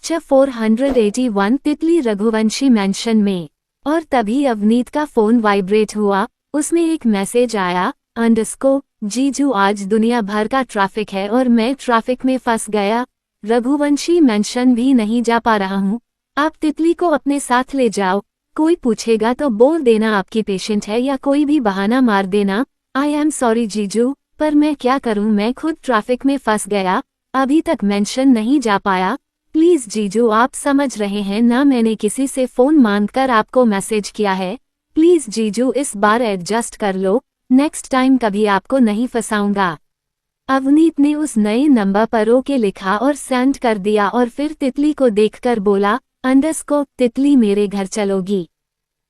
च 481 तितली रघुवंशी मैंशन में। और तभी अवनीत का फोन वाइब्रेट हुआ। उसमें एक मैसेज आया, जीजू आज दुनिया भर का ट्रैफिक है और मैं ट्रैफिक में फंस गया। रघुवंशी मैंशन भी नहीं जा पा रहा हूँ। आप तितली को अपने साथ ले जाओ। कोई पूछेगा तो बोल देना आपकी पेशेंट है या कोई भी बहाना मार देना। आई एम सॉरी जीजू, पर मैं क्या करूँ, मैं खुद ट्रैफिक में फंस गया, अभी तक मैंशन नहीं जा पाया। प्लीज जीजू, आप समझ रहे हैं ना, मैंने किसी से फोन मांगकर आपको मैसेज किया है। प्लीज जीजू इस बार एडजस्ट कर लो, नेक्स्ट टाइम कभी आपको नहीं फंसाऊंगा। अवनीत ने उस नए नंबर पर ओके लिखा और सेंड कर दिया और फिर तितली को देखकर बोला, तितली मेरे घर चलोगी।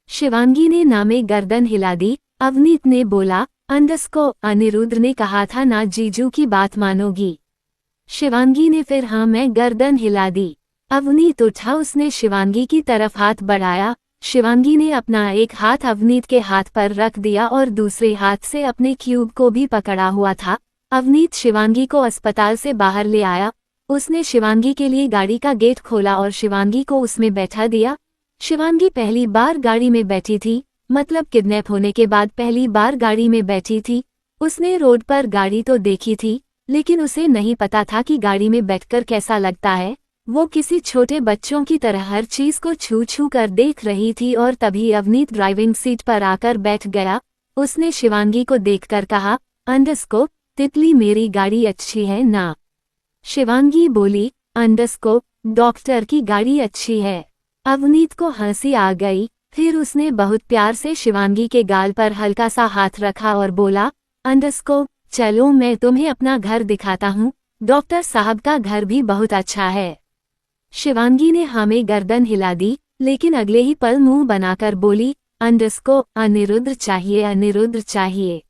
शिवांगी ने नामे गर्दन हिला दी। अवनीत ने बोला, अनिरुद्ध ने कहा था ना जीजू की बात मानोगी। शिवांगी ने फिर हाँ मैं गर्दन हिला दी। अवनीत उठा, उसने शिवांगी की तरफ हाथ बढ़ाया। शिवांगी ने अपना एक हाथ अवनीत के हाथ पर रख दिया और दूसरे हाथ से अपने क्यूब को भी पकड़ा हुआ था। अवनीत शिवांगी को अस्पताल से बाहर ले आया। उसने शिवांगी के लिए गाड़ी का गेट खोला और शिवांगी को उसमें बैठा दिया। शिवांगी पहली बार गाड़ी में बैठी थी, मतलब किडनैप होने के बाद पहली बार गाड़ी में बैठी थी। उसने रोड पर गाड़ी तो देखी थी, लेकिन उसे नहीं पता था कि गाड़ी में बैठकर कैसा लगता है। वो किसी छोटे बच्चों की तरह हर चीज को छू छू कर देख रही थी और तभी अवनीत ड्राइविंग सीट पर आकर बैठ गया। उसने शिवांगी को देखकर कहा, तितली मेरी गाड़ी अच्छी है ना? शिवांगी बोली, डॉक्टर की गाड़ी अच्छी है। अवनीत को हंसी आ गई। फिर उसने बहुत प्यार से शिवांगी के गाल पर हल्का सा हाथ रखा और बोला, चलो मैं तुम्हें अपना घर दिखाता हूँ, डॉक्टर साहब का घर भी बहुत अच्छा है। शिवांगी ने हमें गर्दन हिला दी, लेकिन अगले ही पल मुंह बनाकर बोली, अनिरुद्ध चाहिए, अनिरुद्ध चाहिए।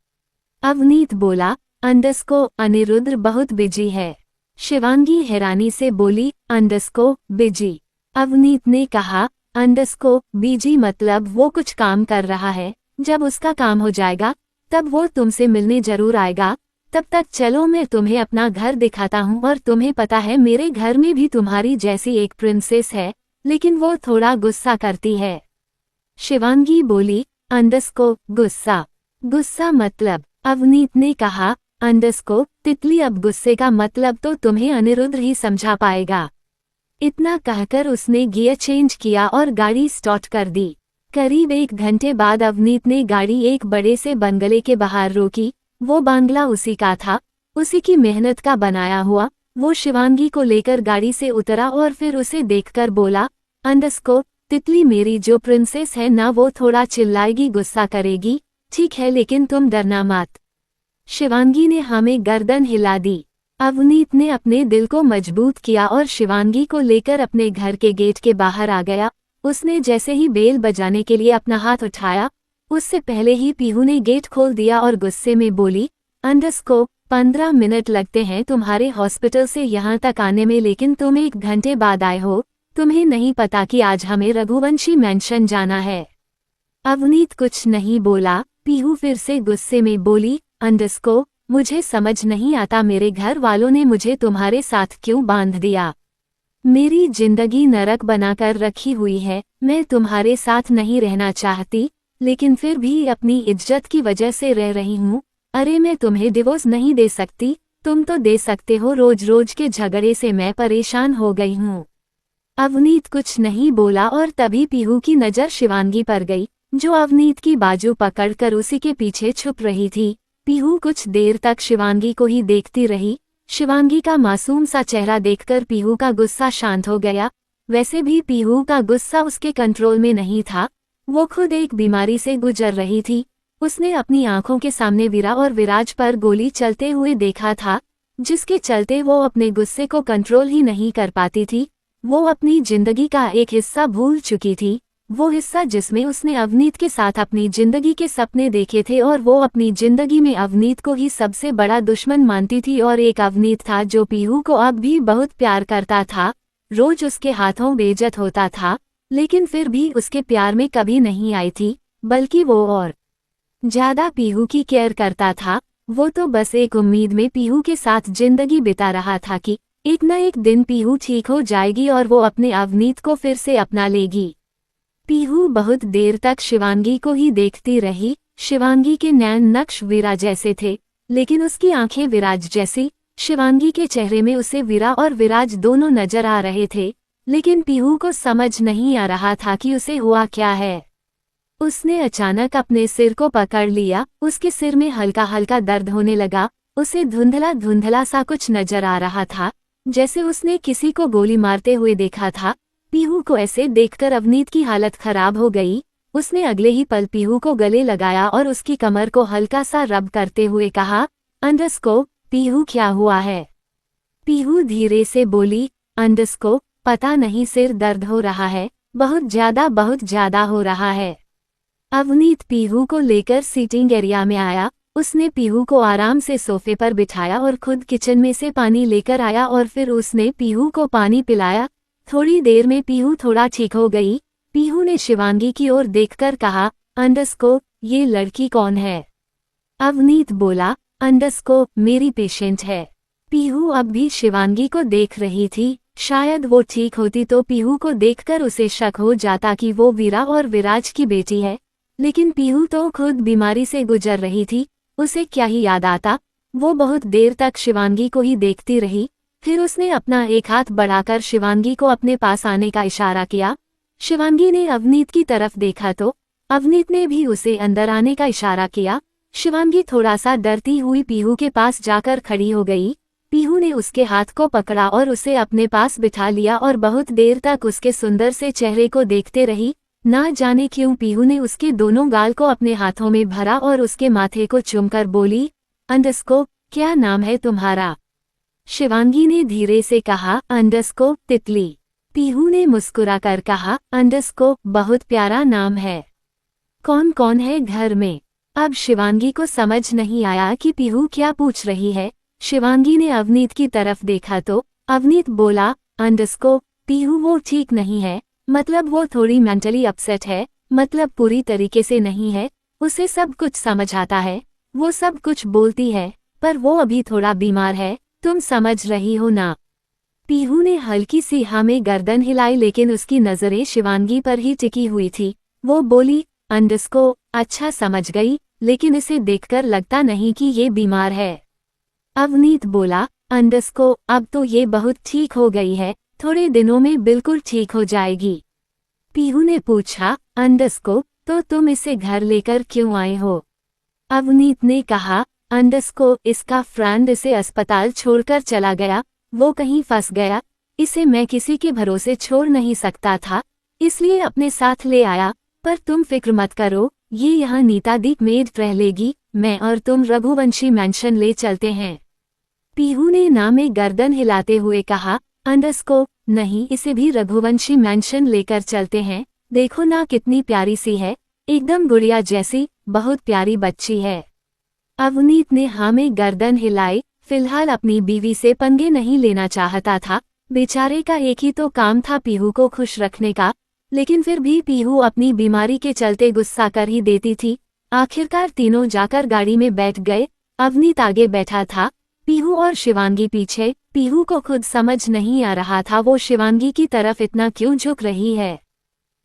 अवनीत बोला, अनिरुद्ध बहुत बिजी है। शिवांगी हैरानी से बोली, बिजी? अवनीत ने कहा, बिजी मतलब वो कुछ काम कर रहा है, जब उसका काम हो जाएगा तब वो तुमसे मिलने जरूर आएगा। तब तक चलो मैं तुम्हें अपना घर दिखाता हूँ। और तुम्हें पता है मेरे घर में भी तुम्हारी जैसी एक प्रिंसेस है, लेकिन वो थोड़ा गुस्सा करती है। शिवांगी बोली, गुस्सा? गुस्सा मतलब? अवनीत ने कहा, तितली अब गुस्से का मतलब तो तुम्हें अनिरुद्ध ही समझा पाएगा। इतना कहकर उसने गियर चेंज किया और गाड़ी स्टार्ट कर दी। करीब 1 घंटे बाद अवनीत ने गाड़ी एक बड़े से बंगले के बाहर रोकी। वो बांग्ला उसी का था, उसी की मेहनत का बनाया हुआ। वो शिवांगी को लेकर गाड़ी से उतरा और फिर उसे देखकर बोला, तितली मेरी जो प्रिंसेस है ना, वो थोड़ा चिल्लाएगी, गुस्सा करेगी, ठीक है, लेकिन तुम डरना मत। शिवांगी ने हमें गर्दन हिला दी। अवनीत ने अपने दिल को मजबूत किया और शिवांगी को लेकर अपने घर के गेट के बाहर आ गया। उसने जैसे ही बेल बजाने के लिए अपना हाथ उठाया, उससे पहले ही पीहू ने गेट खोल दिया और गुस्से में बोली, 15 मिनट लगते हैं तुम्हारे हॉस्पिटल से यहाँ तक आने में, लेकिन तुम 1 घंटे बाद आए हो। तुम्हें नहीं पता कि आज हमें रघुवंशी मैंशन जाना है। अवनीत कुछ नहीं बोला। पीहू फिर से गुस्से में बोली, मुझे समझ नहीं आता मेरे घर वालों ने मुझे तुम्हारे साथ क्यों बांध दिया। मेरी जिंदगी नरक बनाकर रखी हुई है। मैं तुम्हारे साथ नहीं रहना चाहती, लेकिन फिर भी अपनी इज्जत की वजह से रह रही हूँ। अरे मैं तुम्हें डिवोर्स नहीं दे सकती, तुम तो दे सकते हो। रोज रोज के झगड़े से मैं परेशान हो गई हूँ। अवनीत कुछ नहीं बोला और तभी पीहू की नज़र शिवांगी पर गई, जो अवनीत की बाजू पकड़कर उसी के पीछे छुप रही थी। पीहू कुछ देर तक शिवांगी को ही देखती रही। शिवांगी का मासूम सा चेहरा देखकर पीहू का गुस्सा शांत हो गया। वैसे भी पीहू का गुस्सा उसके कंट्रोल में नहीं था। वो खुद एक बीमारी से गुजर रही थी। उसने अपनी आंखों के सामने वीरा और विराज पर गोली चलते हुए देखा था, जिसके चलते वो अपने गुस्से को कंट्रोल ही नहीं कर पाती थी। वो अपनी जिंदगी का एक हिस्सा भूल चुकी थी, वो हिस्सा जिसमें उसने अवनीत के साथ अपनी जिंदगी के सपने देखे थे, और वो अपनी जिंदगी में अवनीत को ही सबसे बड़ा दुश्मन मानती थी। और एक अवनीत था जो पीहू को अब भी बहुत प्यार करता था, रोज उसके हाथों बेइज्जत होता था, लेकिन फिर भी उसके प्यार में कभी नहीं आई थी, बल्कि वो और ज्यादा पीहू की केयर करता था। वो तो बस एक उम्मीद में पीहू के साथ जिंदगी बिता रहा था कि एक न एक दिन पीहू ठीक हो जाएगी और वो अपने अवनीत को फिर से अपना लेगी। पीहू बहुत देर तक शिवांगी को ही देखती रही। शिवांगी के नैन नक्श वीरा जैसे थे, लेकिन उसकी आंखें विराज जैसी। शिवांगी के चेहरे में उसे वीरा और विराज दोनों नजर आ रहे थे, लेकिन पीहू को समझ नहीं आ रहा था कि उसे हुआ क्या है। उसने अचानक अपने सिर को पकड़ लिया। उसके सिर में हल्का हल्का दर्द होने लगा। उसे धुंधला धुंधला सा कुछ नजर आ रहा था, जैसे उसने किसी को गोली मारते हुए देखा था। पीहू को ऐसे देखकर अवनीत की हालत खराब हो गई। उसने अगले ही पल पीहू को गले लगाया और उसकी कमर को हल्का सा रब करते हुए कहा, अंडस्को, पीहू क्या हुआ है? पीहू धीरे से बोली, अंडस्को, पता नहीं, सिर दर्द हो रहा है, बहुत ज्यादा हो रहा है। अवनीत पीहू को लेकर सीटिंग एरिया में आया। उसने पीहू को आराम से सोफे पर बिठाया और खुद किचन में से पानी लेकर आया और फिर उसने पीहू को पानी पिलाया। थोड़ी देर में पीहू थोड़ा ठीक हो गई। पीहू ने शिवांगी की ओर देखकर कहा, अंडस्को, ये लड़की कौन है? अवनीत बोला, अंडस्को, मेरी पेशेंट है। पीहू अब भी शिवांगी को देख रही थी। शायद वो ठीक होती तो पीहू को देखकर उसे शक हो जाता कि वो वीरा और विराज की बेटी है, लेकिन पीहू तो खुद बीमारी से गुजर रही थी। उसे क्या ही याद आता। वो बहुत देर तक शिवांगी को ही देखती रही। फिर उसने अपना एक हाथ बढ़ाकर शिवांगी को अपने पास आने का इशारा किया। शिवांगी ने अवनीत की तरफ देखा तो अवनीत ने भी उसे अंदर आने का इशारा किया। शिवांगी थोड़ा सा डरती हुई पीहू के पास जाकर खड़ी हो गई। पीहू ने उसके हाथ को पकड़ा और उसे अपने पास बिठा लिया और बहुत देर तक उसके सुंदर से चेहरे को देखते रही। ना जाने क्यों पीहू ने उसके दोनों गाल को अपने हाथों में भरा और उसके माथे को चूमकर बोली, अंडस्को, क्या नाम है तुम्हारा? शिवांगी ने धीरे से कहा, अंडस्को, तितली। पीहू ने मुस्कुराकर कहा, अंडस्को, बहुत प्यारा नाम है। कौन कौन है घर में? अब शिवांगी को समझ नहीं आया कि पीहू क्या पूछ रही है। शिवांगी ने अवनीत की तरफ देखा तो अवनीत बोला, अंडस्को, पीहू वो ठीक नहीं है, मतलब वो थोड़ी मेंटली अपसेट है, मतलब पूरी तरीके से नहीं है। उसे सब कुछ समझ आता है, वो सब कुछ बोलती है, पर वो अभी थोड़ा बीमार है, तुम समझ रही हो ना? पीहू ने हल्की सी हाँ में गर्दन हिलाई, लेकिन उसकी नजरें शिवांगी पर ही टिकी हुई थी। वो बोली, अंडस्को, अच्छा समझ गई, लेकिन इसे देखकर लगता नहीं कि ये बीमार है। अवनीत बोला, अंडस्को, अब तो ये बहुत ठीक हो गई है, थोड़े दिनों में बिल्कुल ठीक हो जाएगी। पीहू ने पूछा, अंडस्को, तो तुम इसे घर लेकर क्यों आए हो? अवनीत ने कहा, अंडस्को, इसका फ्रेंड इसे अस्पताल छोड़कर चला गया, वो कहीं फंस गया, इसे मैं किसी के भरोसे छोड़ नहीं सकता था, इसलिए अपने साथ ले आया। पर तुम फिक्र मत करो, ये यहाँ नीता दी मेड रह लेगी, मैं और तुम रघुवंशी मैंशन ले चलते हैं। पीहू ने ना में गर्दन हिलाते हुए कहा, अंडस्को, नहीं, इसे भी रघुवंशी मैंशन लेकर चलते हैं। देखो ना कितनी प्यारी सी है, एकदम गुड़िया जैसी, बहुत प्यारी बच्ची है। अवनीत ने हाँ में गर्दन हिलाई। फिलहाल अपनी बीवी से पंगे नहीं लेना चाहता था। बेचारे का एक ही तो काम था पीहू को खुश रखने का, लेकिन फिर भी पीहू अपनी बीमारी के चलते गुस्सा कर ही देती थी। आखिरकार तीनों जाकर गाड़ी में बैठ गए। अवनीत आगे बैठा था, पीहू और शिवांगी पीछे। पीहू को खुद समझ नहीं आ रहा था वो शिवांगी की तरफ इतना क्यों झुक रही है।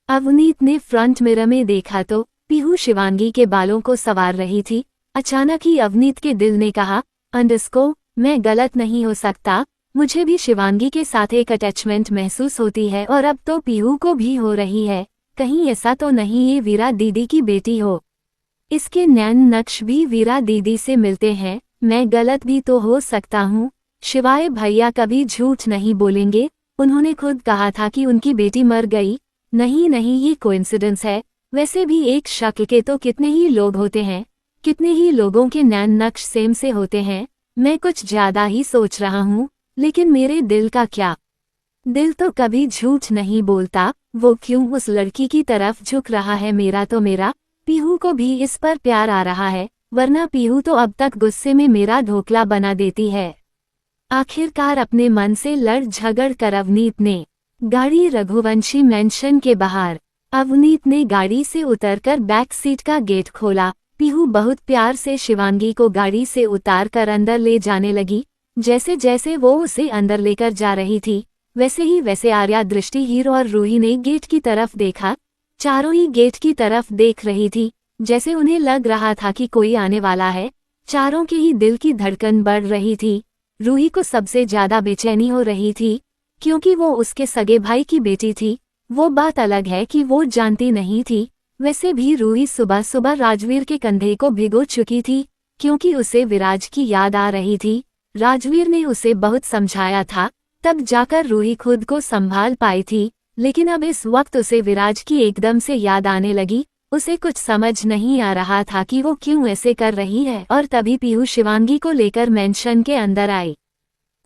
अवनीत ने फ्रंट मिरर में देखा तो पीहू शिवांगी के बालों को संवार रही थी। अचानक ही अवनीत के दिल ने कहा, अंडस्को, मैं गलत नहीं हो सकता, मुझे भी शिवांगी के साथ एक अटैचमेंट महसूस होती है और अब तो पीहू को भी हो रही है। कहीं ऐसा तो नहीं ये वीरा दीदी की बेटी हो? इसके नैन नक्श भी वीरा दीदी से मिलते हैं, मैं गलत भी तो हो सकता हूँ। शिवाय भैया कभी झूठ नहीं बोलेंगे, उन्होंने खुद कहा था कि उनकी बेटी मर गई। नहीं नहीं, ये कोइंसिडेंस है। वैसे भी एक शक के तो कितने ही लोग होते हैं, कितने ही लोगों के नैन नक्श सेम से होते हैं। मैं कुछ ज्यादा ही सोच रहा हूँ, लेकिन मेरे दिल का क्या? दिल तो कभी झूठ नहीं बोलता, वो क्यों उस लड़की की तरफ झुक रहा है? मेरा तो मेरा पीहू को भी इस पर प्यार आ रहा है, वरना पीहू तो अब तक गुस्से में मेरा ढोकला बना देती है। आखिरकार अपने मन से लड़ झगड़ कर अवनीत ने गाड़ी रघुवंशी मैंशन के बाहर। अवनीत ने गाड़ी से उतरकर बैक सीट का गेट खोला। पीहू बहुत प्यार से शिवांगी को गाड़ी से उतार कर अंदर ले जाने लगी। जैसे जैसे वो उसे अंदर लेकर जा रही थी, वैसे ही वैसे आर्या, दृष्टिहीर और रूही ने गेट की तरफ देखा। चारों ही गेट की तरफ देख रही थी, जैसे उन्हें लग रहा था कि कोई आने वाला है। चारों के ही दिल की धड़कन बढ़ रही थी। रूही को सबसे ज्यादा बेचैनी हो रही थी, क्योंकि वो उसके सगे भाई की बेटी थी। वो बात अलग है कि वो जानती नहीं थी। वैसे भी रूही सुबह सुबह राजवीर के कंधे को भिगो चुकी थी, क्योंकि उसे विराज की याद आ रही थी। राजवीर ने उसे बहुत समझाया था, तब जाकर रूही खुद को संभाल पाई थी। लेकिन अब इस वक्त उसे विराज की एकदम से याद आने लगी। उसे कुछ समझ नहीं आ रहा था कि वो क्यों ऐसे कर रही है। और तभी पीहू शिवांगी को लेकर मेंशन के अंदर आई।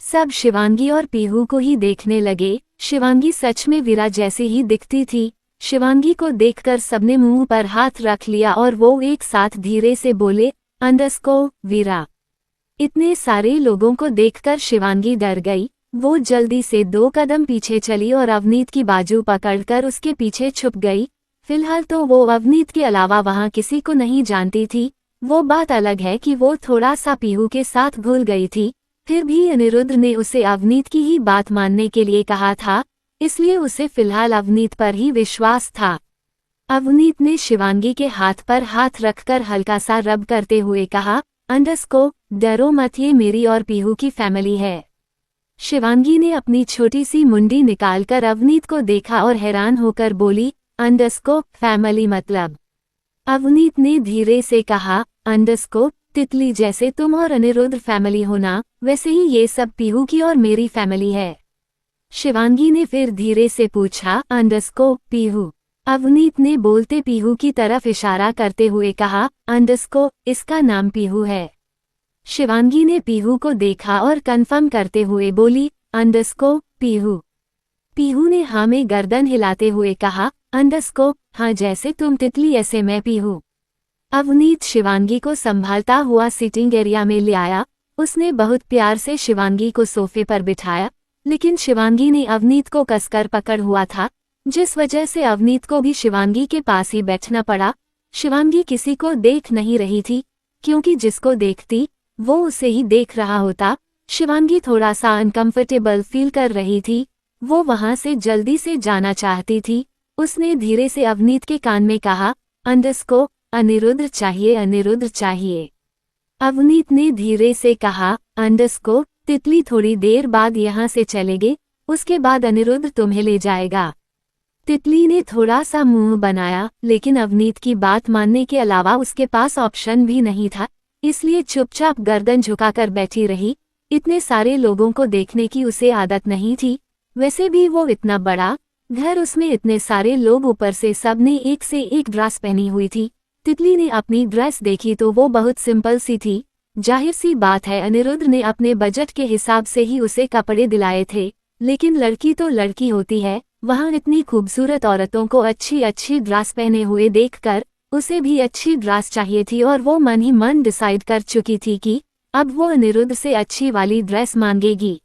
सब शिवांगी और पीहू को ही देखने लगे। शिवांगी सच में वीरा जैसी ही दिखती थी। शिवांगी को देखकर सबने मुंह पर हाथ रख लिया और वो एक साथ धीरे से बोले, वीरा। इतने सारे लोगों को देखकर शिवांगी डर गई। वो जल्दी से 2 कदम पीछे चली और अवनीत की बाजू पकड़कर उसके पीछे छुप गई। फिलहाल तो वो अवनीत के अलावा वहां किसी को नहीं जानती थी। वो बात अलग है कि वो थोड़ा सा पीहू के साथ घुल गई थी। फिर भी अनिरुद्ध ने उसे अवनीत की ही बात मानने के लिए कहा था, इसलिए उसे फिलहाल अवनीत पर ही विश्वास था। अवनीत ने शिवांगी के हाथ पर हाथ रखकर हल्का सा रब करते हुए कहा, डरो मत, ये मेरी और पीहू की फैमिली है। शिवांगी ने अपनी छोटी सी मुंडी निकालकर अवनीत को देखा और हैरान होकर बोली, फैमिली मतलब? अवनीत ने धीरे से कहा, तितली, जैसे तुम और अनिरुद्ध फैमिली हो ना, वैसे ही ये सब पीहू की और मेरी फैमिली है। शिवांगी ने फिर धीरे से पूछा, पीहू? अवनीत ने बोलते पीहू की तरफ इशारा करते हुए कहा, इसका नाम पीहू है। शिवांगी ने पीहू को देखा और कंफर्म करते हुए बोली, पीहू? पीहू ने हाँ में गर्दन हिलाते हुए कहा, हाँ, जैसे तुम तितली ऐसे मैं पीहू। अवनीत शिवांगी को संभालता हुआ सिटिंग एरिया में ले आया। उसने बहुत प्यार से शिवांगी को सोफे पर बिठाया, लेकिन शिवांगी ने अवनीत को कसकर पकड़ हुआ था, जिस वजह से अवनीत को भी शिवांगी के पास ही बैठना पड़ा। शिवांगी किसी को देख नहीं रही थी, क्योंकि जिसको देखती वो उसे ही देख रहा होता। शिवांगी थोड़ा सा अनकंफर्टेबल फील कर रही थी। वो वहां से जल्दी से जाना चाहती थी। उसने धीरे से अवनीत के कान में कहा, अनिरुद्ध चाहिए, अनिरुद्ध चाहिए। अवनीत ने धीरे से कहा, तितली, थोड़ी देर बाद यहाँ से चलेगे, उसके बाद अनिरुद्ध तुम्हें ले जाएगा। तितली ने थोड़ा सा मुंह बनाया, लेकिन अवनीत की बात मानने के अलावा उसके पास ऑप्शन भी नहीं था, इसलिए चुपचाप गर्दन झुकाकर बैठी रही। इतने सारे लोगों को देखने की उसे आदत नहीं थी। वैसे भी वो इतना बड़ा घर, उसमें इतने सारे लोग, ऊपर से सबने एक से एक ड्रेस पहनी हुई थी। तितली ने अपनी ड्रेस देखी तो वो बहुत सिंपल सी थी। जाहिर सी बात है अनिरुद्ध ने अपने बजट के हिसाब से ही उसे कपड़े दिलाए थे, लेकिन लड़की तो लड़की होती है। वहाँ इतनी खूबसूरत औरतों को अच्छी अच्छी ड्रेस पहने हुए देखकर उसे भी अच्छी ड्रेस चाहिए थी, और वो मन ही मन डिसाइड कर चुकी थी कि अब वो अनिरुद्ध से अच्छी वाली ड्रेस मांगेगी।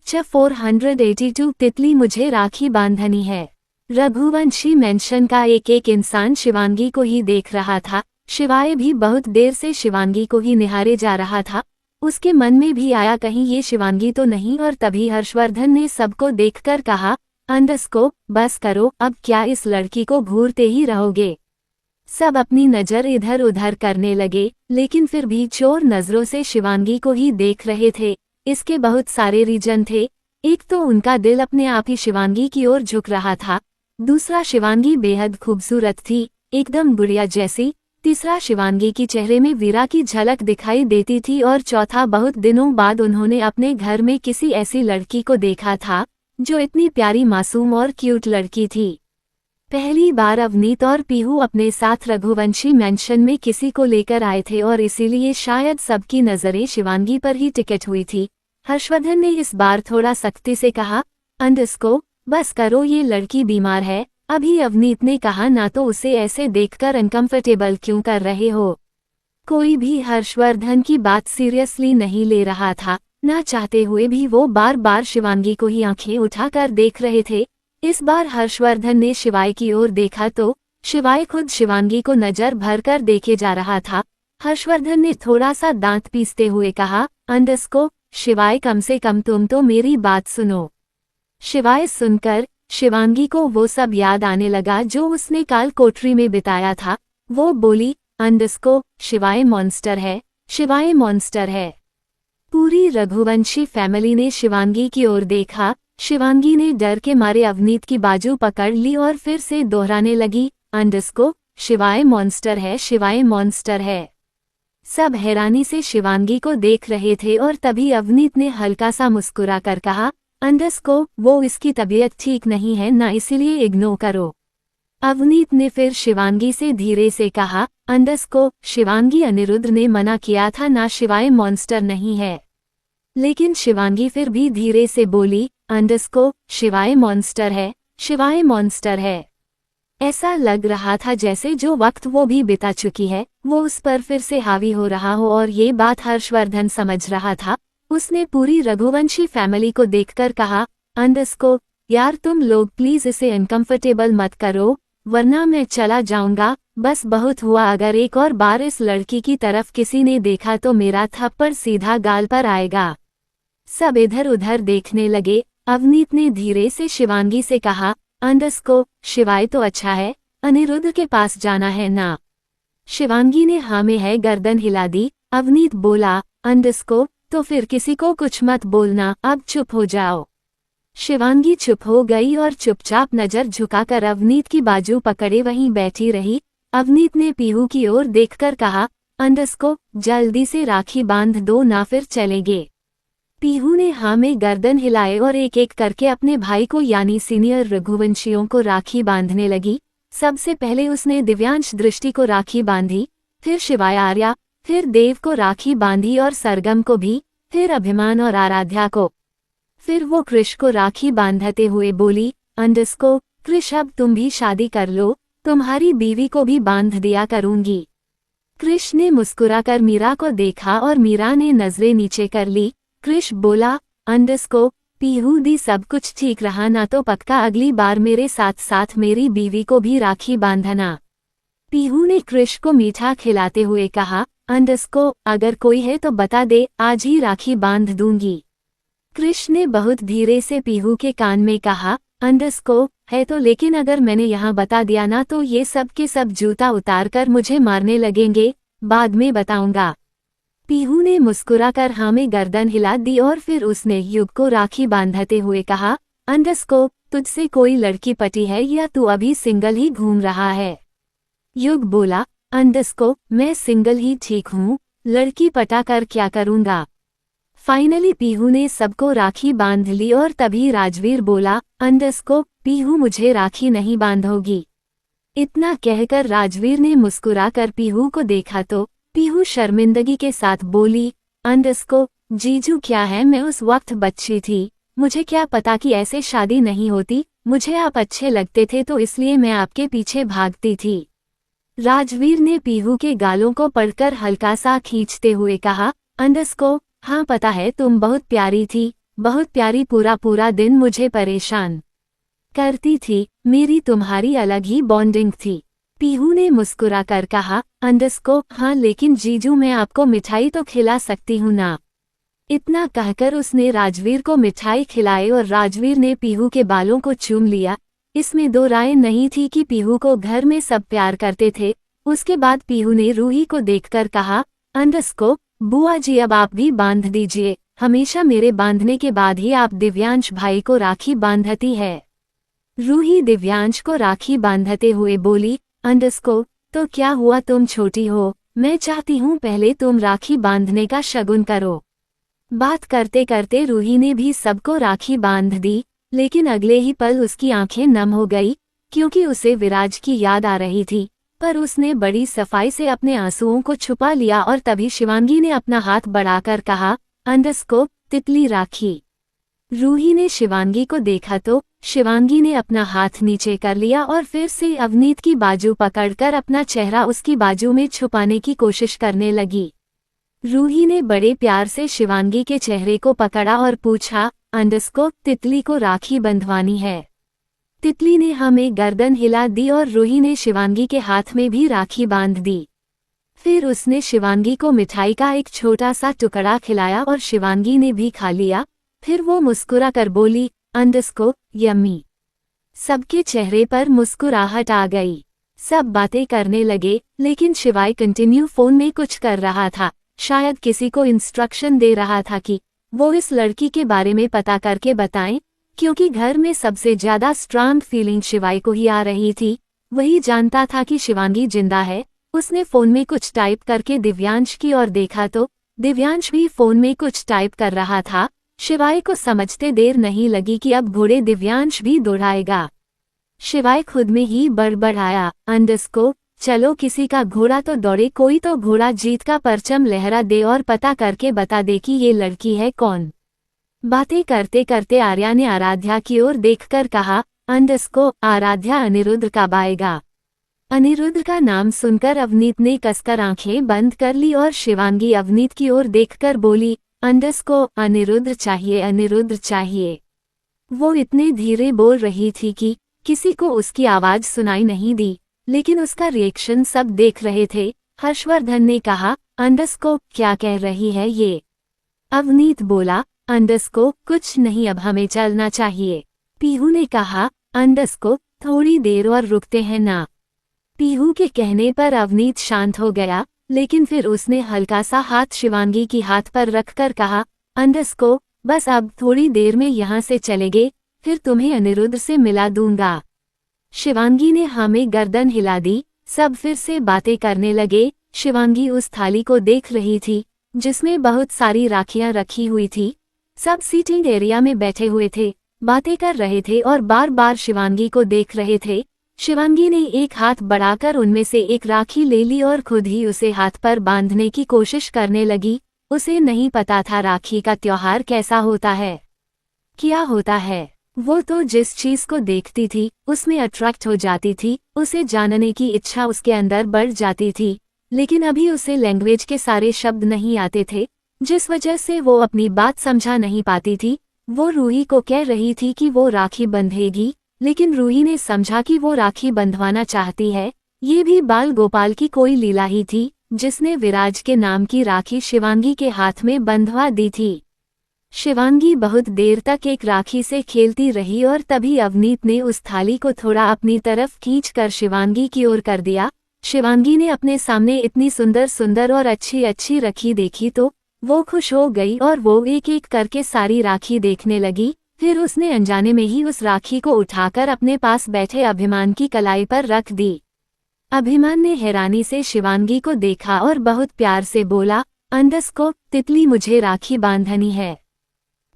482 तितली, मुझे राखी बांधनी है। रघुवंशी मेंशन का एक एक इंसान शिवांगी को ही देख रहा था। शिवाय भी बहुत देर से शिवांगी को ही निहारे जा रहा था। उसके मन में भी आया कहीं ये शिवांगी तो नहीं, और तभी हर्षवर्धन ने सबको देखकर कहा, बस करो, अब क्या इस लड़की को घूरते ही रहोगे। सब अपनी नजर इधर उधर करने लगे, लेकिन फिर भी चोर नजरों से शिवांगी को ही देख रहे थे। इसके बहुत सारे रीजन थे। एक तो उनका दिल अपने आप ही शिवांगी की ओर झुक रहा था, दूसरा शिवांगी बेहद खूबसूरत थी, एकदम गुड़िया जैसी, तीसरा शिवांगी की चेहरे में वीरा की झलक दिखाई देती थी, और चौथा बहुत दिनों बाद उन्होंने अपने घर में किसी ऐसी लड़की को देखा था जो इतनी प्यारी, मासूम और क्यूट लड़की थी। पहली बार अवनीत और पीहू अपने साथ रघुवंशी मेंशन में किसी को लेकर आए थे, और इसीलिए शायद सबकी नजरें शिवांगी पर ही टिकट हुई थी। हर्षवर्धन ने इस बार थोड़ा सख्ती से कहा, बस करो, ये लड़की बीमार है। अभी अवनीत ने कहा, ना तो उसे ऐसे देखकर अनकंफर्टेबल क्यों कर रहे हो। कोई भी हर्षवर्धन की बात सीरियसली नहीं ले रहा था। ना चाहते हुए भी वो बार बार शिवांगी को ही आंखें उठाकर देख रहे थे। इस बार हर्षवर्धन ने शिवाय की ओर देखा तो शिवाय खुद शिवांगी को नजर भरकर देखे जा रहा था। हर्षवर्धन ने थोड़ा सा दांत पीसते हुए कहा, अंडरस्कोर शिवाय कम से कम तुम तो मेरी बात सुनो। शिवाय सुनकर शिवांगी को वो सब याद आने लगा जो उसने काल कोठरी में बिताया था। वो बोली अंडरस्कोर शिवाय मॉन्स्टर है, शिवाय मॉन्स्टर है। पूरी रघुवंशी फैमिली ने शिवांगी की ओर देखा। शिवांगी ने डर के मारे अवनीत की बाजू पकड़ ली और फिर से दोहराने लगी अंडरस्कोर शिवाय मॉन्स्टर है, शिवाय मॉन्स्टर है। सब हैरानी से शिवांगी को देख रहे थे और तभी अवनीत ने हल्का सा मुस्कुरा कर कहा अंडरस्कोर वो इसकी तबीयत ठीक नहीं है ना, इसीलिए इग्नोर करो। अवनीत ने फिर शिवांगी से धीरे से कहा अंडरस्कोर शिवांगी अनिरुद्ध ने मना किया था ना, शिवाय मॉन्स्टर नहीं है। लेकिन शिवांगी फिर भी धीरे से बोली अंडरस्कोर शिवाय मॉन्स्टर है, शिवाय मॉन्स्टर है। ऐसा लग रहा था जैसे जो वक्त वो भी बिता चुकी है वो उस पर फिर से हावी हो रहा हो, और ये बात हर्षवर्धन समझ रहा था। उसने पूरी रघुवंशी फैमिली को देखकर कहा अंडरस्कोर यार तुम लोग प्लीज इसे अनकंफर्टेबल मत करो वरना मैं चला जाऊंगा। बस बहुत हुआ, अगर एक और बार इस लड़की की तरफ किसी ने देखा तो मेरा थप्पड़ सीधा गाल पर आएगा। सब इधर उधर देखने लगे। अवनीत ने धीरे से शिवांगी से कहा अंडरस्कोर शिवाय तो अच्छा है, अनिरुद्ध के पास जाना है ना। शिवांगी ने हाँ में है गर्दन हिला दी। अवनीत बोला अंडरस्कोर तो फिर किसी को कुछ मत बोलना, अब चुप हो जाओ। शिवांगी चुप हो गई और चुपचाप नजर झुकाकर अवनीत की बाजू पकड़े वहीं बैठी रही। अवनीत ने पीहू की ओर देखकर कहा अंडरस्कोर जल्दी से राखी बांध दो ना, फिर चलेंगे। पीहू ने हाँ में गर्दन हिलाए और एक एक करके अपने भाई को यानी सीनियर रघुवंशियों को राखी बांधने लगी। सबसे पहले उसने दिव्यांश दृष्टि को राखी बांधी, फिर शिवाय आर्या, फिर देव को राखी बांधी और सरगम को भी, फिर अभिमान और आराध्या को। फिर वो कृष को राखी बांधते हुए बोली अंडरस्कोर कृष अब तुम भी शादी कर लो, तुम्हारी बीवी को भी बांध दिया करूंगी। कृष ने मुस्कुराकर मीरा को देखा और मीरा ने नजरें नीचे कर ली। कृष बोला अंडरस्कोर पीहू दी सब कुछ ठीक रहा ना तो पक्का अगली बार मेरे साथ साथ मेरी बीवी को भी राखी बांधना। पीहू ने कृष को मीठा खिलाते हुए कहा अंडरस्कोर अगर कोई है तो बता दे, आज ही राखी बांध दूंगी। कृष ने बहुत धीरे से पीहू के कान में कहा अंडरस्कोर है तो, लेकिन अगर मैंने यहाँ बता दिया ना तो ये सब के सब जूता उतारकर मुझे मारने लगेंगे, बाद में बताऊंगा। पीहू ने मुस्कुराकर हाँ में गर्दन हिला दी और फिर उसने युग को राखी बांधते हुए कहा अंडरस्कोर तुझसे कोई लड़की पटी है या तू अभी सिंगल ही घूम रहा है। युग बोला अंडरस्कोर मैं सिंगल ही ठीक हूँ, लड़की पटा कर क्या करूँगा। फाइनली पीहू ने सबको राखी बांध ली और तभी राजवीर बोला अंडरस्कोर पीहू मुझे राखी नहीं बांधोगी। इतना कहकर राजवीर ने मुस्कुराकर पीहू को देखा तो पीहू शर्मिंदगी के साथ बोली अंडरस्कोर जीजू क्या है, मैं उस वक्त बच्ची थी, मुझे क्या पता कि ऐसे शादी नहीं होती, मुझे आप अच्छे लगते थे तो इसलिए मैं आपके पीछे भागती थी। राजवीर ने पीहू के गालों को पढ़कर हल्का सा खींचते हुए कहा अंडरस्कोर हाँ पता है तुम बहुत प्यारी थी, बहुत प्यारी, पूरा पूरा दिन मुझे परेशान करती थी, मेरी तुम्हारी अलग ही बॉन्डिंग थी। पीहू ने मुस्कुराकर कहा अंडरस्कोर हाँ लेकिन जीजू मैं आपको मिठाई तो खिला सकती हूँ ना। इतना कहकर उसने राजवीर को मिठाई खिलाई और राजवीर ने पीहू के बालों को चूम लिया। इसमें दो राय नहीं थी कि पीहू को घर में सब प्यार करते थे। उसके बाद पीहू ने रूही को देखकर कहा अंडरस्कोर बुआ जी अब आप भी बांध दीजिए, हमेशा मेरे बांधने के बाद ही आप दिव्यांश भाई को राखी बांधती है। रूही दिव्यांश को राखी बांधते हुए बोली अंडरस्कोर तो क्या हुआ, तुम छोटी हो, मैं चाहती हूँ पहले तुम राखी बांधने का शगुन करो। बात करते करते रूही ने भी सबको राखी बांध दी, लेकिन अगले ही पल उसकी आंखें नम हो गई क्योंकि उसे विराज की याद आ रही थी। पर उसने बड़ी सफाई से अपने आंसुओं को छुपा लिया और तभी शिवांगी ने अपना हाथ बढ़ाकर कहा अंडरस्कोर तितली राखी। रूही ने शिवांगी को देखा तो शिवांगी ने अपना हाथ नीचे कर लिया और फिर से अवनीत की बाजू पकड़कर अपना चेहरा उसकी बाजू में छुपाने की कोशिश करने लगी। रूही ने बड़े प्यार से शिवांगी के चेहरे को पकड़ा और पूछा अंडरस्कोर तितली को राखी बंधवानी है। तितली ने हमें गर्दन हिला दी और रूही ने शिवांगी के हाथ में भी राखी बांध दी। फिर उसने शिवांगी को मिठाई का एक छोटा सा टुकड़ा खिलाया और शिवांगी ने भी खा लिया। फिर वो मुस्कुरा कर बोली, अंडरस्को यम्मी। सबके चेहरे पर मुस्कुराहट आ गई। सब बातें करने लगे, लेकिन शिवाय कंटिन्यू फोन में कुछ कर रहा था। शायद किसी को इंस्ट्रक्शन दे रहा था कि वो इस लड़की के बारे में पता करके बताएं, क्योंकि घर में सबसे ज्यादा स्ट्रांग फीलिंग शिवाय को ही आ रही थी। वही जानता था कि शिवांगी जिंदा है। उसने फोन में कुछ टाइप करके दिव्यांश की ओर देखा तो दिव्यांश भी फोन में कुछ टाइप कर रहा था। शिवाय को समझते देर नहीं लगी कि अब घोड़े दिव्यांश भी दौड़ाएगा। शिवाय खुद में ही बड़बड़ाया, अंडरस्को चलो किसी का घोड़ा तो दौड़े, कोई तो घोड़ा जीत का परचम लहरा दे और पता करके बता दे कि ये लड़की है कौन। बातें करते करते आर्या ने आराध्या की ओर देखकर कहा, अंडरस्को आराध्या अनिरुद्ध कब आएगा। अनिरुद्ध का नाम सुनकर अवनीत ने कसकर आंखें बंद कर ली और शिवांगी अवनीत की ओर देखकर बोली, अंडरस्को अनिरुद्ध चाहिए, अनिरुद्ध चाहिए। वो इतने धीरे बोल रही थी कि किसी को उसकी आवाज सुनाई नहीं दी, लेकिन उसका रिएक्शन सब देख रहे थे। हर्षवर्धन ने कहा, अंडरस्को क्या कह रही है ये। अवनीत बोला, अंडरस्को कुछ नहीं, अब हमें चलना चाहिए। पीहू ने कहा, अंडरस्को थोड़ी देर और रुकते हैं ना। पीहू के कहने पर अवनीत शांत हो गया, लेकिन फिर उसने हल्का सा हाथ शिवांगी की हाथ पर रखकर कहा, अंडरस्को बस अब थोड़ी देर में यहाँ से चलेंगे, फिर तुम्हें अनिरुद्ध से मिला दूंगा। शिवांगी ने हाँ में गर्दन हिला दी। सब फिर से बातें करने लगे। शिवांगी उस थाली को देख रही थी जिसमें बहुत सारी राखियां रखी हुई थी। सब सीटिंग एरिया में बैठे हुए थे, बातें कर रहे थे और बार बार शिवांगी को देख रहे थे। शिवांगी ने एक हाथ बढ़ाकर उनमें से एक राखी ले ली और खुद ही उसे हाथ पर बांधने की कोशिश करने लगी। उसे नहीं पता था राखी का त्योहार कैसा होता है, क्या होता है। वो तो जिस चीज को देखती थी उसमें अट्रैक्ट हो जाती थी, उसे जानने की इच्छा उसके अंदर बढ़ जाती थी। लेकिन अभी उसे लैंग्वेज के सारे शब्द नहीं आते थे, जिस वजह से वो अपनी बात समझा नहीं पाती थी। वो रूही को कह रही थी कि वो राखी बंधेगी, लेकिन रूही ने समझा कि वो राखी बंधवाना चाहती है। ये भी बाल गोपाल की कोई लीला ही थी, जिसने विराज के नाम की राखी शिवांगी के हाथ में बंधवा दी थी। शिवांगी बहुत देर तक एक राखी से खेलती रही और तभी अवनीत ने उस थाली को थोड़ा अपनी तरफ खींचकर शिवांगी की ओर कर दिया। शिवांगी ने अपने सामने इतनी सुंदर सुंदर और अच्छी अच्छी राखी देखी तो वो खुश हो गई और वो एक एक करके सारी राखी देखने लगी। फिर उसने अनजाने में ही उस राखी को उठाकर अपने पास बैठे अभिमान की कलाई पर रख दी। अभिमान ने हैरानी से शिवांगी को देखा और बहुत प्यार से बोला, अंडरस्को तितली मुझे राखी बांधनी है।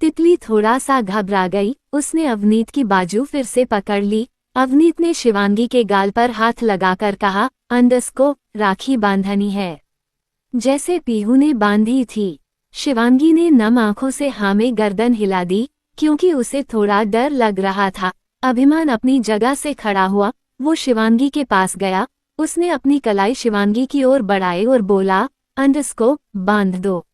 तितली थोड़ा सा घबरा गई। उसने अवनीत की बाजू फिर से पकड़ ली। अवनीत ने शिवांगी के गाल पर हाथ लगाकर कहा, अंडरस्को राखी बांधनी है, जैसे पीहू ने बांधी थी। शिवांगी ने नम आंखों से हाँ में गर्दन हिला दी, क्योंकि उसे थोड़ा डर लग रहा था। अभिमान अपनी जगह से खड़ा हुआ। वो शिवांगी के पास गया। उसने अपनी कलाई शिवांगी की ओर बढ़ाई और बोला, अंडरस्को बांध दो।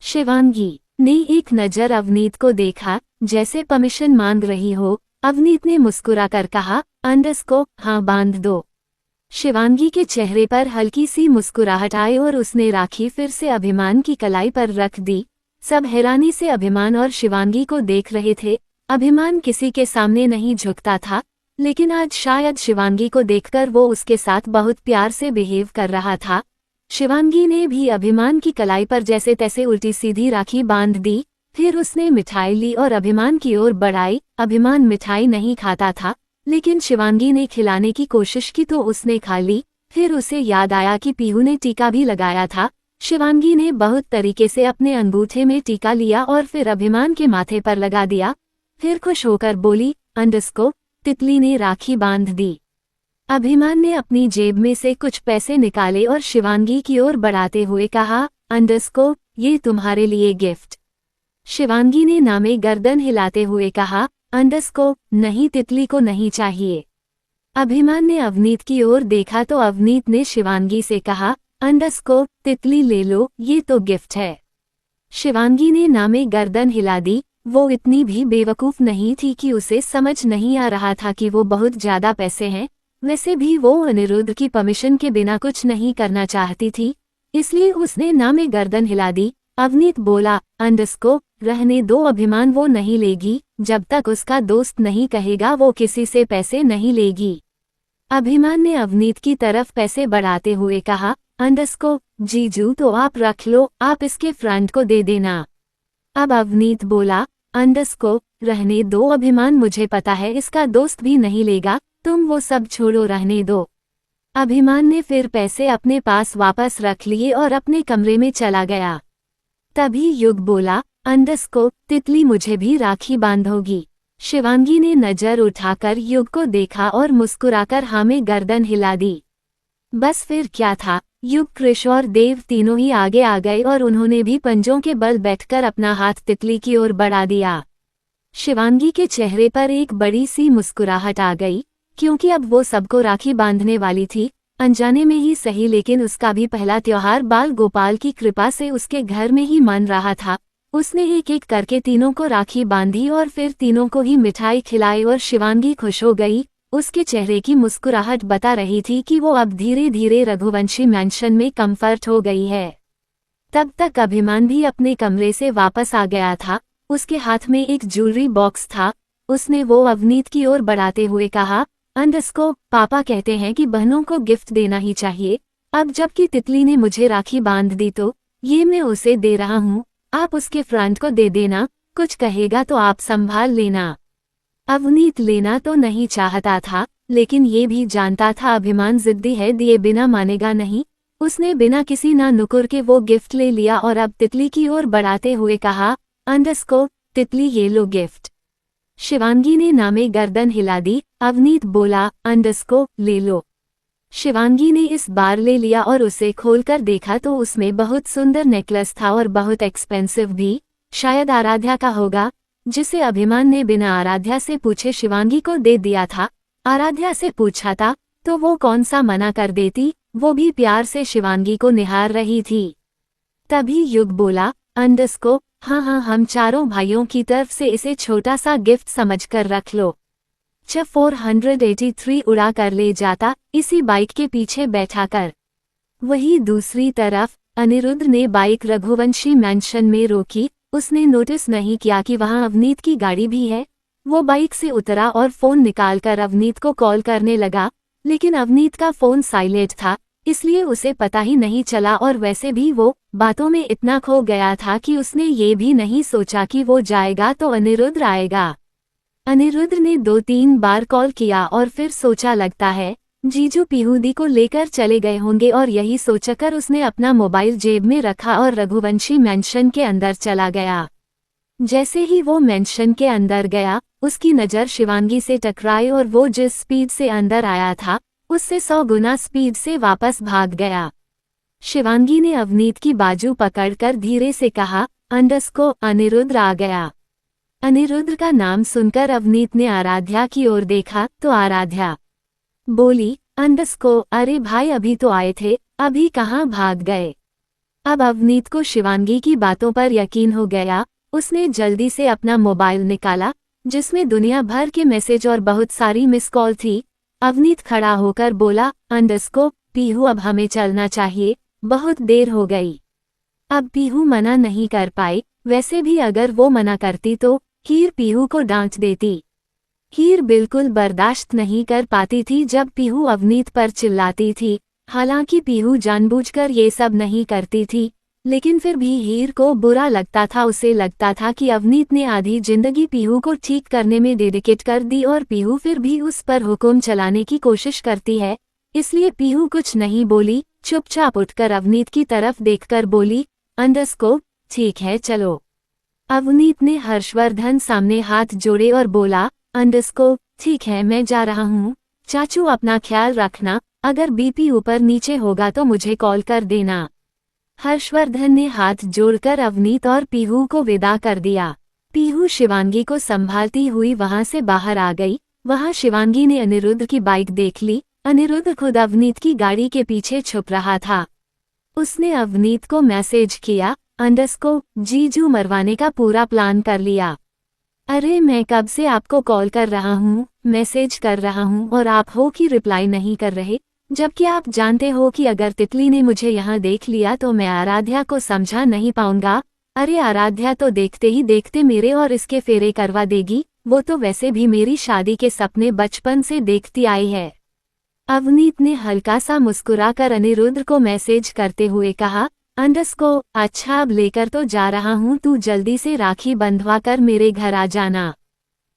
शिवांगी ने एक नजर अवनीत को देखा, जैसे परमिशन मांग रही हो। अवनीत ने मुस्कुराकर कहा, अंडरस्को हाँ बांध दो। शिवांगी के चेहरे पर हल्की सी मुस्कुराहट आई और उसने राखी फिर से अभिमान की कलाई पर रख दी। सब हैरानी से अभिमान और शिवांगी को देख रहे थे। अभिमान किसी के सामने नहीं झुकता था, लेकिन आज शायद शिवांगी को देखकर वो उसके साथ बहुत प्यार से बिहेव कर रहा था। शिवांगी ने भी अभिमान की कलाई पर जैसे तैसे उल्टी सीधी राखी बांध दी। फिर उसने मिठाई ली और अभिमान की ओर बढ़ाई। अभिमान मिठाई नहीं खाता था, लेकिन शिवांगी ने खिलाने की कोशिश की तो उसने खा ली। फिर उसे याद आया कि पीहू ने टीका भी लगाया था। शिवांगी ने बहुत तरीके से अपने अंगूठे में टीका लिया और फिर अभिमान के माथे पर लगा दिया। फिर खुश होकर बोली, अंडरस्को तितली ने राखी बांध दी। अभिमान ने अपनी जेब में से कुछ पैसे निकाले और शिवांगी की ओर बढ़ाते हुए कहा, अंडरस्को ये तुम्हारे लिए गिफ्ट। शिवांगी ने नामे गर्दन हिलाते हुए कहा, अंडरस्को नहीं तितली को नहीं चाहिए। अभिमान ने अवनीत की ओर देखा तो अवनीत ने शिवांगी से कहा, अंडरस्को तितली ले लो, ये तो गिफ्ट है। शिवांगी ने नामे गर्दन हिला दी। वो इतनी भी बेवकूफ नहीं थी कि उसे समझ नहीं आ रहा था कि वो बहुत ज्यादा पैसे हैं। वैसे भी वो अनिरुद्ध की परमिशन के बिना कुछ नहीं करना चाहती थी। इसलिए उसने ना में गर्दन हिला दी। अवनीत बोला, अंडरस्को रहने दो, अभिमान वो नहीं लेगी जब तक उसका दोस्त नहीं कहेगा वो किसी से पैसे नहीं लेगी। अभिमान ने अवनीत की तरफ पैसे बढ़ाते हुए कहा, अंडरस्को जीजू तो आप रख लो, आप इसके फ्रंट को दे देना। अब अवनीत बोला, अंडरस्को रहने दो, अभिमान मुझे पता है इसका दोस्त भी नहीं लेगा, तुम वो सब छोड़ो, रहने दो। अभिमान ने फिर पैसे अपने पास वापस रख लिए और अपने कमरे में चला गया। तभी युग बोला, अंडरस्को तितली मुझे भी राखी बांधोगी। शिवांगी ने नजर उठाकर युग को देखा और मुस्कुराकर हाँ में गर्दन हिला दी। बस फिर क्या था, युग, कृष और देव तीनों ही आगे आ गए और उन्होंने भी पंजों के बल बैठकर अपना हाथ तितली की ओर बढ़ा दिया। शिवांगी के चेहरे पर एक बड़ी सी मुस्कुराहट आ गई, क्योंकि अब वो सबको राखी बांधने वाली थी, अनजाने में ही सही, लेकिन उसका भी पहला त्योहार बाल गोपाल की कृपा से उसके घर में ही मन रहा था। उसने एक एक करके तीनों को राखी बांधी और फिर तीनों को ही मिठाई खिलाई और शिवांगी खुश हो गई। उसके चेहरे की मुस्कुराहट बता रही थी कि वो अब धीरे धीरे रघुवंशी मैंशन में कंफर्ट हो गई है। तब तक अभिमान भी अपने कमरे से वापस आ गया था। उसके हाथ में एक ज्वेलरी बॉक्स था। उसने वो अवनीत की ओर बढ़ाते हुए कहा, अंडरस्को पापा कहते हैं कि बहनों को गिफ्ट देना ही चाहिए। अब जबकि तितली ने मुझे राखी बांध दी तो ये मैं उसे दे रहा हूँ, आप उसके फ्रंट को दे देना, कुछ कहेगा तो आप संभाल लेना। अवनीत लेना तो नहीं चाहता था, लेकिन ये भी जानता था अभिमान जिद्दी है, दिए बिना मानेगा नहीं। उसने बिना किसी ना नुकुर के वो गिफ्ट ले लिया और अब तितली की ओर बढ़ाते हुए कहा, अंडरस्को तितली ये लो गिफ्ट। शिवांगी ने नामे गर्दन हिला दी। अवनीत बोला, अंडरस्को ले लो। शिवांगी ने इस बार ले लिया और उसे खोलकर देखा तो उसमें बहुत सुंदर नेकलेस था और बहुत एक्सपेंसिव भी, शायद आराध्या का होगा, जिसे अभिमान ने बिना आराध्या से पूछे शिवांगी को दे दिया था। आराध्या से पूछा था तो वो कौन सा मना कर देती, वो भी प्यार से शिवांगी को निहार रही थी। तभी युग बोला, अंडरस्को हाँ हाँ, हम चारों भाइयों की तरफ से इसे छोटा सा गिफ्ट समझकर रख लो। 483 उड़ा कर ले जाता, इसी बाइक के पीछे बैठा कर। वहीं दूसरी तरफ अनिरुद्ध ने बाइक रघुवंशी मैंशन में रोकी। उसने नोटिस नहीं किया कि वहां अवनीत की गाड़ी भी है। वो बाइक से उतरा और फोन निकालकर अवनीत को कॉल करने लगा, लेकिन अवनीत का फोन साइलेंट था, इसलिए उसे पता ही नहीं चला और वैसे भी वो बातों में इतना खो गया था कि उसने ये भी नहीं सोचा कि वो जाएगा तो अनिरुद्ध आएगा। अनिरुद्ध ने 2-3 बार कॉल किया और फिर सोचा, लगता है जीजू पीहूदी को लेकर चले गए होंगे, और यही सोचकर उसने अपना मोबाइल जेब में रखा और रघुवंशी मैंशन के अंदर चला गया। जैसे ही वो मैंशन के अंदर गया, उसकी नज़र शिवांगी से टकराई और वो जिस स्पीड से अंदर आया था उससे 100 गुना स्पीड से वापस भाग गया। शिवांगी ने अवनीत की बाजू पकड़कर धीरे से कहा, अंडरस्को अनिरुद्ध आ गया। अनिरुद्ध का नाम सुनकर अवनीत ने आराध्या की ओर देखा तो आराध्या बोली, अंडरस्को अरे भाई अभी तो आए थे, अभी कहाँ भाग गए। अब अवनीत को शिवांगी की बातों पर यकीन हो गया। उसने जल्दी से अपना मोबाइल निकाला जिसमें दुनिया भर के मैसेज और बहुत सारी मिस कॉल थी। अवनीत खड़ा होकर बोला, अंडरस्को पीहू अब हमें चलना चाहिए, बहुत देर हो गई। अब पीहू मना नहीं कर पाई, वैसे भी अगर वो मना करती तो हीर पीहू को डांट देती। हीर बिल्कुल बर्दाश्त नहीं कर पाती थी जब पीहू अवनीत पर चिल्लाती थी। हालांकि पीहू जानबूझकर ये सब नहीं करती थी, लेकिन फिर भी हीर को बुरा लगता था। उसे लगता था कि अवनीत ने आधी जिंदगी पीहू को ठीक करने में डेडिकेट कर दी और पीहू फिर भी उस पर हुक्म चलाने की कोशिश करती है। इसलिए पीहू कुछ नहीं बोली, चुपचाप उठकर अवनीत की तरफ देखकर बोली, अंडरस्को ठीक है चलो। अवनीत ने हर्षवर्धन सामने हाथ जोड़े और बोला, अंडरस्को ठीक है मैं जा रहा हूँ, चाचू अपना ख्याल रखना, अगर बीपी ऊपर नीचे होगा तो मुझे कॉल कर देना। हर्षवर्धन ने हाथ जोड़कर अवनीत और पीहू को विदा कर दिया। पीहू शिवांगी को संभालती हुई वहां से बाहर आ गई। वहां शिवांगी ने अनिरुद्ध की बाइक देख ली। अनिरुद्ध खुद अवनीत की गाड़ी के पीछे छुप रहा था। उसने अवनीत को मैसेज किया, अंडरस्को जीजू मरवाने का पूरा प्लान कर लिया। अरे मैं कब से आपको कॉल कर रहा हूँ, मैसेज कर रहा हूँ और आप हो कि रिप्लाई नहीं कर रहे। जबकि आप जानते हो कि अगर तितली ने मुझे यहाँ देख लिया तो मैं आराध्या को समझा नहीं पाऊंगा। अरे आराध्या तो देखते ही देखते मेरे और इसके फेरे करवा देगी, वो तो वैसे भी मेरी शादी के सपने बचपन से देखती आई है। अवनीत ने हल्का सा मुस्कुराकर अनिरुद्ध को मैसेज करते हुए कहा, अच्छा अब लेकर तो जा रहा हूँ, तू जल्दी से राखी बंधवा कर मेरे घर आ जाना।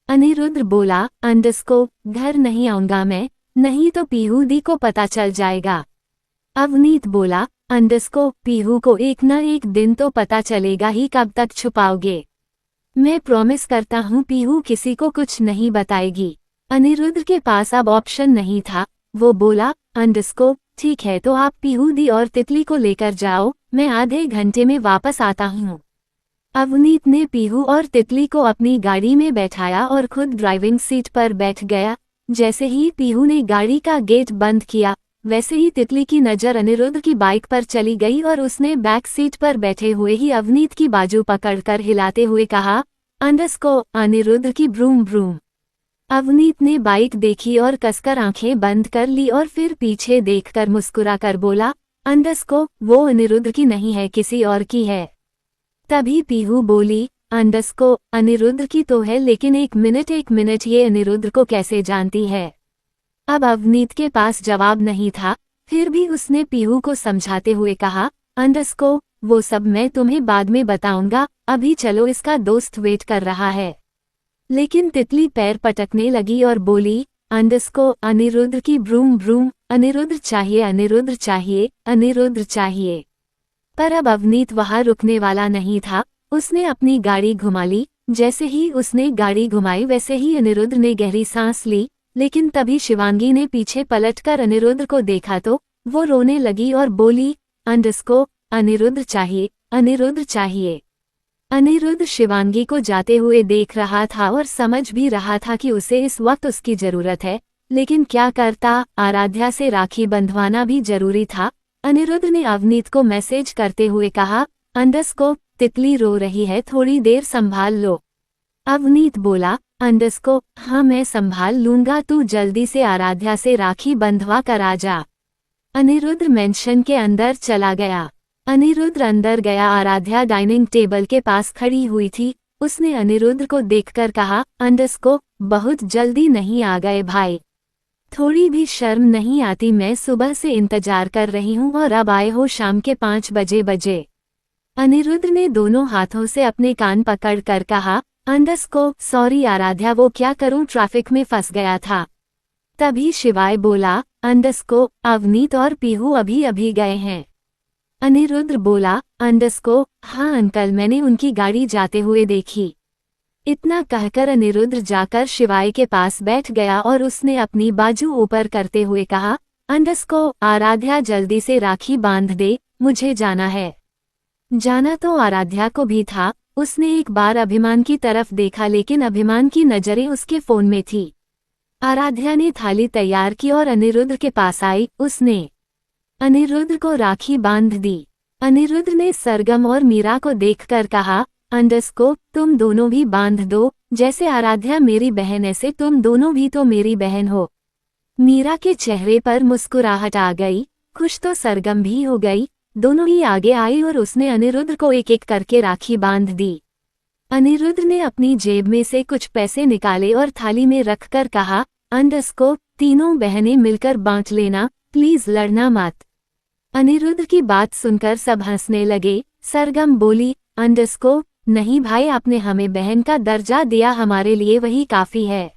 अनिरुद्ध बोला, घर नहीं आऊंगा मैं, नहीं तो पीहू दी को पता चल जाएगा। अवनीत बोला, पीहू को एक न एक दिन तो पता चलेगा ही, कब तक छुपाओगे? मैं प्रॉमिस करता हूँ पीहू किसी को कुछ नहीं बताएगी। अनिरुद्ध के पास अब ऑप्शन नहीं था, वो बोला, ठीक है तो आप पीहू दी और तितली को लेकर जाओ, मैं आधे घंटे में वापस आता हूँ। अवनीत ने पीहू और तितली को अपनी गाड़ी में बैठाया और खुद ड्राइविंग सीट पर बैठ गया। जैसे ही पीहू ने गाड़ी का गेट बंद किया, वैसे ही तितली की नज़र अनिरुद्ध की बाइक पर चली गई और उसने बैक सीट पर बैठे हुए ही अवनीत की बाजू पकड़कर हिलाते हुए कहा, अनिरुद्ध की ब्रूम ब्रूम। अवनीत ने बाइक देखी और कसकर आंखें बंद कर ली और फिर पीछे देखकर मुस्कुराकर बोला, वो अनिरुद्ध की नहीं है, किसी और की है। तभी पीहू बोली, अनिरुद्ध की तो है, लेकिन एक मिनट, ये अनिरुद्ध को कैसे जानती है? अब अवनीत के पास जवाब नहीं था, फिर भी उसने पीहू को समझाते हुए कहा, वो सब मैं तुम्हें बाद में बताऊंगा, अभी चलो इसका दोस्त वेट कर रहा है। लेकिन तितली पैर पटकने लगी और बोली, अनिरुद्ध की ब्रूम ब्रूम, अनिरुद्ध चाहिए। पर अब अवनीत वहां रुकने वाला नहीं था, उसने अपनी गाड़ी घुमा ली। जैसे ही उसने गाड़ी घुमाई वैसे ही अनिरुद्ध ने गहरी सांस ली, लेकिन तभी शिवांगी ने पीछे पलटकर अनिरुद्ध को देखा तो वो रोने लगी और बोली, अनिरुद्ध चाहिए। अनिरुद्ध शिवांगी को जाते हुए देख रहा था और समझ भी रहा था कि उसे इस वक्त उसकी जरूरत है, लेकिन क्या करता, आराध्या से राखी बंधवाना भी जरूरी था। अनिरुद्ध ने अवनीत को मैसेज करते हुए कहा, तितली रो रही है, थोड़ी देर संभाल लो। अवनीत बोला, हाँ मैं संभाल लूंगा, तू जल्दी से आराध्या से राखी बंधवा कर आ जा। अनिरुद्ध मेंशन के अंदर चला गया। अनिरुद्ध अंदर गया, आराध्या डाइनिंग टेबल के पास खड़ी हुई थी। उसने अनिरुद्ध को देखकर कहा, बहुत जल्दी नहीं आ गए भाई, थोड़ी भी शर्म नहीं आती? मैं सुबह से इंतजार कर रही हूँ और अब आए हो शाम के 5 बजे। अनिरुद्ध ने दोनों हाथों से अपने कान पकड़ कर कहा, सॉरी आराध्या, वो क्या करूं, ट्रैफिक में फंस गया था। तभी शिवाय बोला, अवनीत और पीहू अभी गए हैं। अनिरुद्ध बोला, हाँ अंकल, मैंने उनकी गाड़ी जाते हुए देखी। इतना कहकर अनिरुद्ध जाकर शिवाय के पास बैठ गया और उसने अपनी बाजू ऊपर करते हुए कहा, आराध्या जल्दी से राखी बांध दे, मुझे जाना है। जाना तो आराध्या को भी था। उसने एक बार अभिमान की तरफ देखा, लेकिन अभिमान की नजरें उसके फोन में थी। आराध्या ने थाली तैयार की और अनिरुद्ध के पास आई। उसने अनिरुद्ध को राखी बांध दी। अनिरुद्ध ने सरगम और मीरा को देखकर कहा, तुम दोनों भी बांध दो, जैसे आराध्या मेरी बहन ऐसे तुम दोनों भी तो मेरी बहन हो। मीरा के चेहरे पर मुस्कुराहट आ गई, खुश तो सरगम भी हो गई। दोनों ही आगे आई और उसने अनिरुद्ध को एक एक करके राखी बांध दी। अनिरुद्ध ने अपनी जेब में से कुछ पैसे निकाले और थाली में रखकर कहा, तीनों बहनें मिलकर बांट लेना, प्लीज लड़ना मत। अनिरुद्ध की बात सुनकर सब हंसने लगे। सरगम बोली, नहीं भाई, आपने हमें बहन का दर्जा दिया, हमारे लिए वही काफी है।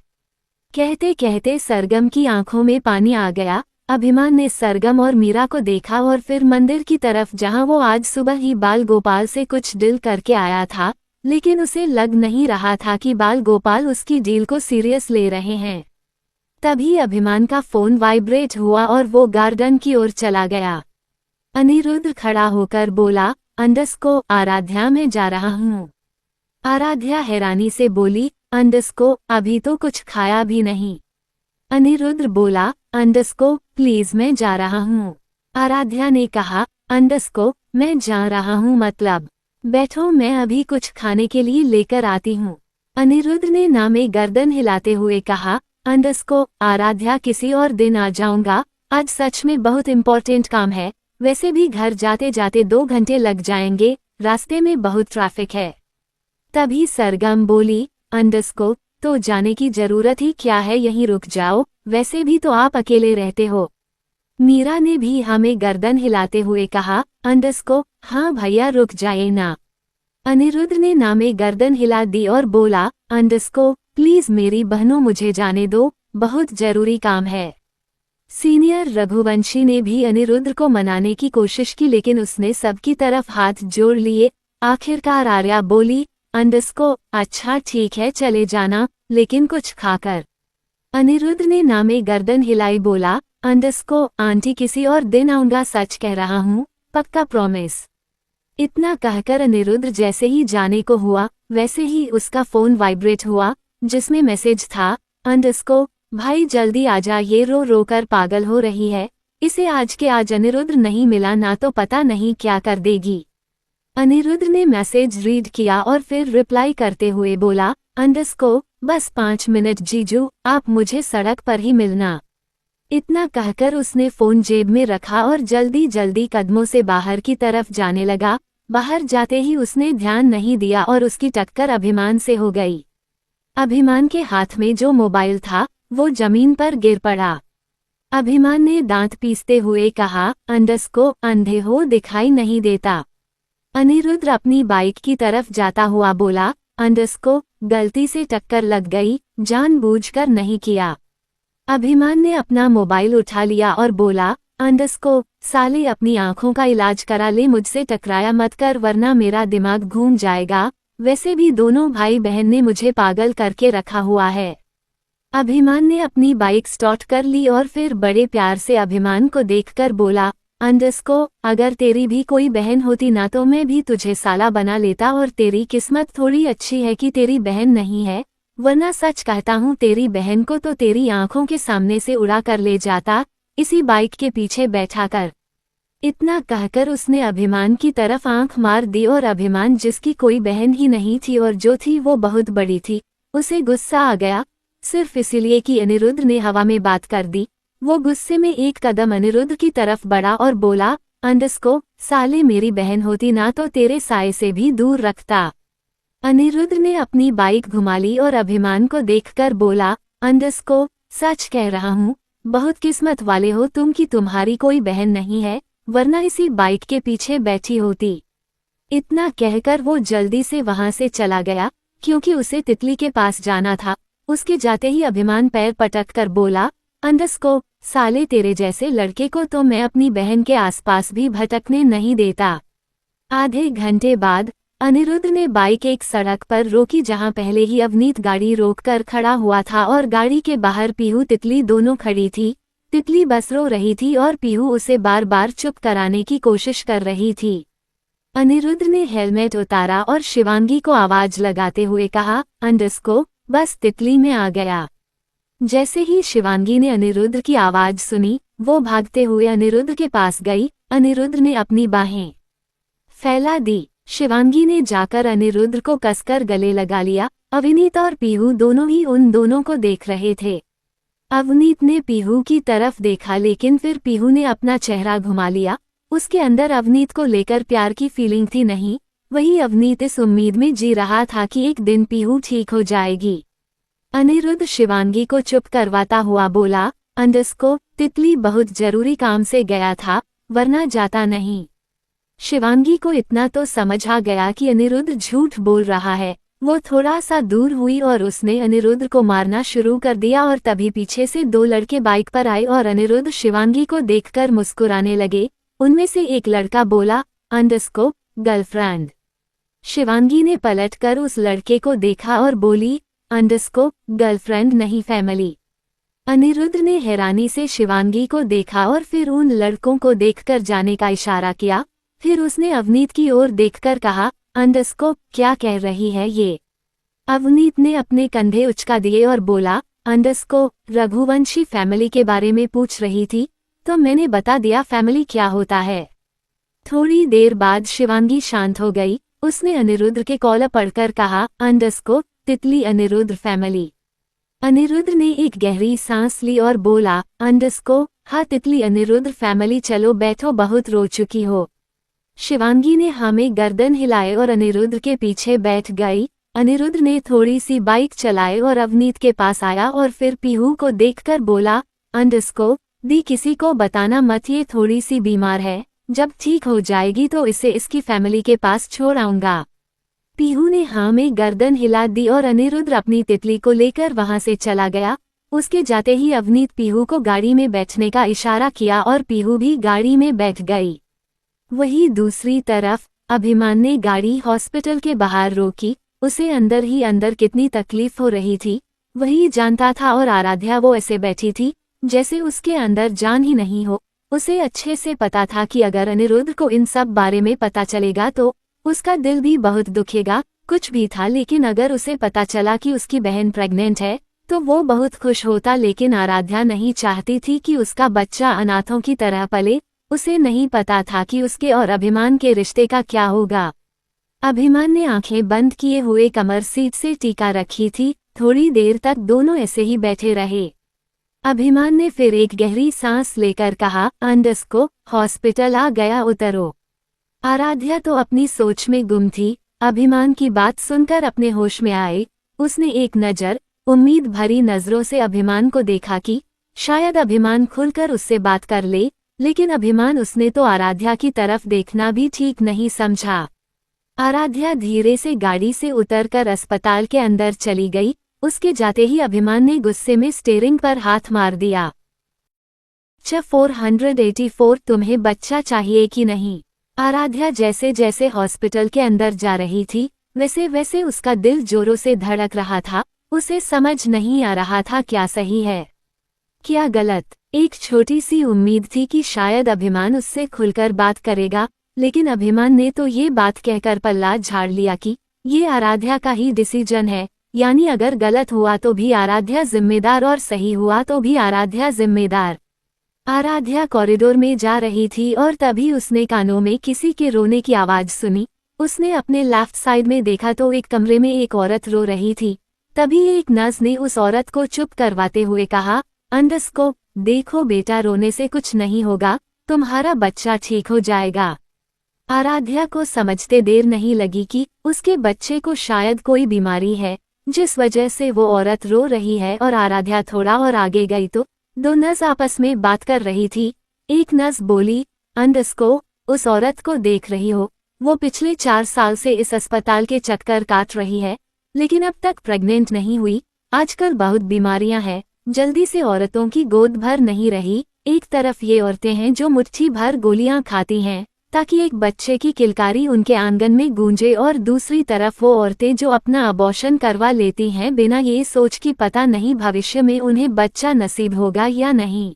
कहते कहते सरगम की आंखों में पानी आ गया। अभिमान ने सरगम और मीरा को देखा और फिर मंदिर की तरफ, जहां वो आज सुबह ही बाल गोपाल से कुछ डील करके आया था, लेकिन उसे लग नहीं रहा था कि बाल गोपाल उसकी डील को सीरियस ले रहे हैं। तभी अभिमान का फोन वाइब्रेट हुआ और वो गार्डन की ओर चला गया। अनिरुद्ध खड़ा होकर बोला, आराध्या मैं जा रहा हूँ। आराध्या हैरानी से बोली, अभी तो कुछ खाया भी नहीं। अनिरुद्ध बोला, प्लीज मैं जा रहा हूँ। आराध्या ने कहा, मैं जा रहा हूँ मतलब? बैठो, मैं अभी कुछ खाने के लिए लेकर आती हूँ। अनिरुद्ध ने ना में गर्दन हिलाते हुए कहा, आराध्या किसी और दिन आ जाऊंगा, आज सच में बहुत इम्पोर्टेंट काम है, वैसे भी घर जाते जाते 2 घंटे लग जाएंगे, रास्ते में बहुत ट्रैफिक है। तभी सरगम बोली, अंडरस्को, तो जाने की जरूरत ही क्या है, यहीं रुक जाओ, वैसे भी तो आप अकेले रहते हो। मीरा ने भी हमें गर्दन हिलाते हुए कहा, अंडरस्को, हाँ भैया रुक जाए ना। अनिरुद्ध ने नामे गर्दन हिला दी और बोला, अंडरस्को, प्लीज मेरी बहनों मुझे जाने दो, बहुत जरूरी काम है। सीनियर रघुवंशी ने भी अनिरुद्ध को मनाने की कोशिश की, लेकिन उसने सबकी तरफ हाथ जोड़ लिए। आखिरकार आर्या बोली, अंडरस्को, अच्छा ठीक है चले जाना, लेकिन कुछ खाकर। अनिरुद्ध ने नामे गर्दन हिलाई, बोला, अंडरस्को, आंटी किसी और दिन आऊंगा, सच कह रहा हूँ, पक्का प्रॉमिस। इतना कहकर अनिरुद्ध जैसे ही जाने को हुआ, वैसे ही उसका फोन वाइब्रेट हुआ, जिसमें मैसेज था, अंडरस्को, भाई जल्दी आजा, ये रो रो कर पागल हो रही है, इसे आज के आज अनिरुद्ध नहीं मिला ना तो पता नहीं क्या कर देगी। अनिरुद्ध ने मैसेज रीड किया और फिर रिप्लाई करते हुए बोला, अंडरस्को, बस 5 मिनट जीजू, आप मुझे सड़क पर ही मिलना। इतना कहकर उसने फोन जेब में रखा और जल्दी जल्दी कदमों से बाहर की तरफ जाने लगा। बाहर जाते ही उसने ध्यान नहीं दिया और उसकी टक्कर अभिमान से हो गई। अभिमान के हाथ में जो मोबाइल था वो जमीन पर गिर पड़ा। अभिमान ने दांत पीसते हुए कहा, अंडरस्को, अंधे हो, दिखाई नहीं देता। अनिरुद्ध अपनी बाइक की तरफ जाता हुआ बोला, अंडरस्को, गलती से टक्कर लग गई, जानबूझकर नहीं किया। अभिमान ने अपना मोबाइल उठा लिया और बोला, अंडरस्को, साले अपनी आंखों का इलाज करा ले, मुझसे टकराया मत कर वरना मेरा दिमाग घूम जाएगा, वैसे भी दोनों भाई बहन ने मुझे पागल करके रखा हुआ है। अभिमान ने अपनी बाइक स्टार्ट कर ली और फिर बड़े प्यार से अभिमान को देखकर बोला, अंडरस्को, अगर तेरी भी कोई बहन होती ना तो मैं भी तुझे साला बना लेता, और तेरी किस्मत थोड़ी अच्छी है कि तेरी बहन नहीं है, वरना सच कहता हूँ तेरी बहन को तो तेरी आंखों के सामने से उड़ा कर ले जाता, इसी बाइक के पीछे बैठा कर। इतना कहकर उसने अभिमान की तरफ आंख मार दी और अभिमान जिसकी कोई बहन ही नहीं थी और जो थी वो बहुत बड़ी थी, उसे गुस्सा आ गया, सिर्फ इसलिए कि अनिरुद्ध ने हवा में बात कर दी। वो गुस्से में एक कदम अनिरुद्ध की तरफ बढ़ा और बोला, अंडरस्को, साले मेरी बहन होती ना तो तेरे साए से भी दूर रखता। अनिरुद्ध ने अपनी बाइक घुमा ली और अभिमान को देखकर बोला, अंडरस्को, सच कह रहा हूँ, बहुत किस्मत वाले हो तुम कि तुम्हारी कोई बहन नहीं है, वरना इसी बाइक के पीछे बैठी होती। इतना कहकर वो जल्दी से वहां से चला गया, क्योंकि उसे तितली के पास जाना था। उसके जाते ही अभिमान पैर पटक कर बोला, अंडरस्को, साले तेरे जैसे लड़के को तो मैं अपनी बहन के आसपास भी भटकने नहीं देता। आधे घंटे बाद अनिरुद्ध ने बाइक एक सड़क पर रोकी जहां पहले ही अवनीत गाड़ी रोककर खड़ा हुआ था और गाड़ी के बाहर पीहू तितली दोनों खड़ी थी। तितली बस रो रही थी और पीहू उसे बार बार चुप कराने की कोशिश कर रही थी। अनिरुद्ध ने हेलमेट उतारा और शिवांगी को आवाज लगाते हुए कहा, अंडरस्को, बस तितली में आ गया। जैसे ही शिवांगी ने अनिरुद्ध की आवाज सुनी, वो भागते हुए अनिरुद्ध के पास गई। अनिरुद्ध ने अपनी बाहें फैला दी। शिवांगी ने जाकर अनिरुद्ध को कसकर गले लगा लिया। अवनीत और पीहू दोनों ही उन दोनों को देख रहे थे। अवनीत ने पीहू की तरफ देखा, लेकिन फिर पीहू ने अपना चेहरा घुमा लिया। उसके अंदर अवनीत को लेकर प्यार की फीलिंग थी नहीं, वही अवनीत इस उम्मीद में जी रहा था कि एक दिन पीहू ठीक हो जाएगी। अनिरुद्ध शिवांगी को चुप करवाता हुआ बोला, अंडरस्को, तितली बहुत जरूरी काम से गया था, वरना जाता नहीं। शिवांगी को इतना तो समझ आ गया कि अनिरुद्ध झूठ बोल रहा है। वो थोड़ा सा दूर हुई और उसने अनिरुद्ध को मारना शुरू कर दिया और तभी पीछे से 2 लड़के बाइक पर आए और अनिरुद्ध शिवांगी को देखकर मुस्कुराने लगे। उनमें से एक लड़का बोला, अंडरस्को, गर्लफ्रेंड। शिवांगी ने पलटकर उस लड़के को देखा और बोली, अंडरस्को, गर्लफ्रेंड नहीं फैमिली। अनिरुद्ध ने हैरानी से शिवांगी को देखा और फिर उन लड़कों को देखकर जाने का इशारा किया। फिर उसने अवनीत की ओर देखकर कहा, अंडरस्को, क्या कह रही है ये? अवनीत ने अपने कंधे उचका दिए और बोला, अंडरस्को, रघुवंशी फैमिली के बारे में पूछ रही थी, तो मैंने बता दिया फैमिली क्या होता है। थोड़ी देर बाद शिवांगी शांत हो गई। उसने अनिरुद्ध के कॉलर पढ़कर कहा, अंडरस्को, तितली अनिरुद्ध फैमिली। अनिरुद्ध ने एक गहरी सांस ली और बोला, अंडरस्को, हाँ तितली अनिरुद्ध फैमिली चलो बैठो बहुत रो चुकी हो। शिवांगी ने हाँ में गर्दन हिलाए और अनिरुद्ध के पीछे बैठ गई। अनिरुद्ध ने थोड़ी सी बाइक चलाए और अवनीत के पास आया और फिर पीहू को देखकर बोला, अंडस्को दी किसी को बताना मत, ये थोड़ी सी बीमार है, जब ठीक हो जाएगी तो इसे इसकी फैमिली के पास छोड़ आऊंगा। पीहू ने हाँ में गर्दन हिला दी और अनिरुद्ध अपनी तितली को लेकर वहां से चला गया। उसके जाते ही अवनीत पीहू को गाड़ी में बैठने का इशारा किया और पीहू भी गाड़ी में बैठ गई। वहीं दूसरी तरफ अभिमान ने गाड़ी हॉस्पिटल के बाहर रोकी। उसे अंदर ही अंदर कितनी तकलीफ हो रही थी वही जानता था, और आराध्या वो ऐसे बैठी थी जैसे उसके अंदर जान ही नहीं हो। उसे अच्छे से पता था कि अगर अनिरुद्ध को इन सब बारे में पता चलेगा तो उसका दिल भी बहुत दुखेगा। कुछ भी था, लेकिन अगर उसे पता चला कि उसकी बहन प्रेग्नेंट है तो वो बहुत खुश होता। लेकिन आराध्या नहीं चाहती थी कि उसका बच्चा अनाथों की तरह पले। उसे नहीं पता था कि उसके और अभिमान के रिश्ते का क्या होगा। अभिमान ने आंखें बंद किए हुए कमर सीट से टीका रखी थी। थोड़ी देर तक दोनों ऐसे ही बैठे रहे। अभिमान ने फिर एक गहरी सांस लेकर कहा, अंडस्को हॉस्पिटल आ गया, उतरो। आराध्या तो अपनी सोच में गुम थी। अभिमान की बात सुनकर अपने होश में आए। उसने एक नज़र उम्मीद भरी नजरों से अभिमान को देखा कि शायद अभिमान खुलकर उससे बात कर ले, लेकिन अभिमान उसने तो आराध्या की तरफ देखना भी ठीक नहीं समझा। आराध्या धीरे से गाड़ी से उतरकर अस्पताल के अंदर चली गई। उसके जाते ही अभिमान ने गुस्से में स्टीयरिंग पर हाथ मार दिया। 484 तुम्हें बच्चा चाहिए कि नहीं? आराध्या जैसे जैसे हॉस्पिटल के अंदर जा रही थी वैसे वैसे उसका दिल जोरों से धड़क रहा था। उसे समझ नहीं आ रहा था क्या सही है क्या गलत। एक छोटी सी उम्मीद थी कि शायद अभिमान उससे खुलकर बात करेगा, लेकिन अभिमान ने तो ये बात कहकर पल्ला झाड़ लिया कि ये आराध्या का ही डिसीजन है, यानी अगर गलत हुआ तो भी आराध्या जिम्मेदार और सही हुआ तो भी आराध्या जिम्मेदार। आराध्या कॉरिडोर में जा रही थी और तभी उसने कानों में किसी के रोने की आवाज सुनी। उसने अपने लेफ्ट साइड में देखा तो एक कमरे में एक औरत रो रही थी। तभी एक नर्स ने उस औरत को चुप करवाते हुए कहा, अंडस्को देखो बेटा, रोने से कुछ नहीं होगा, तुम्हारा बच्चा ठीक हो जाएगा। आराध्या को समझते देर नहीं लगी कि उसके बच्चे को शायद कोई बीमारी है जिस वजह से वो औरत रो रही है, और आराध्या थोड़ा और आगे गई तो दो नर्स आपस में बात कर रही थी। एक नर्स बोली, अंडस्को उस औरत को देख रही हो, वो पिछले 4 साल से इस अस्पताल के चक्कर काट रही है, लेकिन अब तक प्रेग्नेंट नहीं हुई। आजकल बहुत बीमारियां हैं, जल्दी से औरतों की गोद भर नहीं रही। एक तरफ ये औरतें हैं जो मुट्ठी भर गोलियां खाती हैं ताकि एक बच्चे की किलकारी उनके आंगन में गूंजे, और दूसरी तरफ वो औरतें जो अपना अबॉर्शन करवा लेती हैं बिना ये सोच कि पता नहीं भविष्य में उन्हें बच्चा नसीब होगा या नहीं।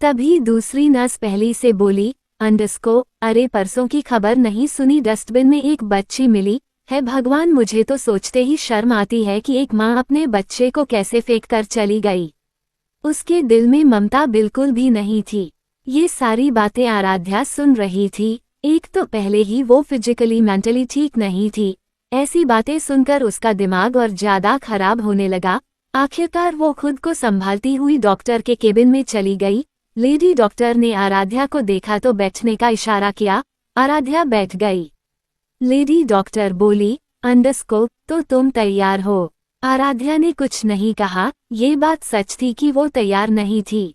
तभी दूसरी नर्स पहली से बोली, अंडस्को अरे परसों की खबर नहीं सुनी, डस्टबिन में एक बच्ची मिली है। भगवान, मुझे तो सोचते ही शर्म आती है कि एक माँ अपने बच्चे को कैसे फेंक कर चली गई। उसके दिल में ममता बिल्कुल भी नहीं थी। ये सारी बातें आराध्या सुन रही थी। एक तो पहले ही वो फिजिकली मेंटली ठीक नहीं थी। ऐसी बातें सुनकर उसका दिमाग और ज्यादा खराब होने लगा। आखिरकार वो खुद को संभालती हुई डॉक्टर के केबिन में चली गई। लेडी डॉक्टर ने आराध्या को देखा तो बैठने का इशारा किया। आराध्या बैठ गई। लेडी डॉक्टर बोली, अंडस्को तो तुम तैयार हो? आराध्या ने कुछ नहीं कहा। ये बात सच थी कि वो तैयार नहीं थी।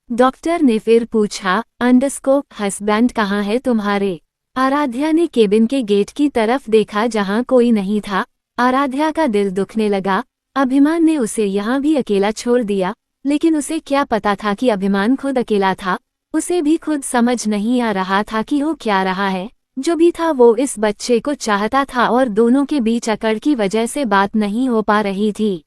डॉक्टर ने फिर पूछा, अंडस्को हस्बैंड कहाँ है तुम्हारे? आराध्या ने केबिन के गेट की तरफ देखा जहाँ कोई नहीं था। आराध्या का दिल दुखने लगा। अभिमान ने उसे यहाँ भी अकेला छोड़ दिया, लेकिन उसे क्या पता था कि अभिमान खुद अकेला था। उसे भी खुद समझ नहीं आ रहा था कि हो क्या रहा है। जो भी था वो इस बच्चे को चाहता था और दोनों के बीच अकड़ की वजह से बात नहीं हो पा रही थी।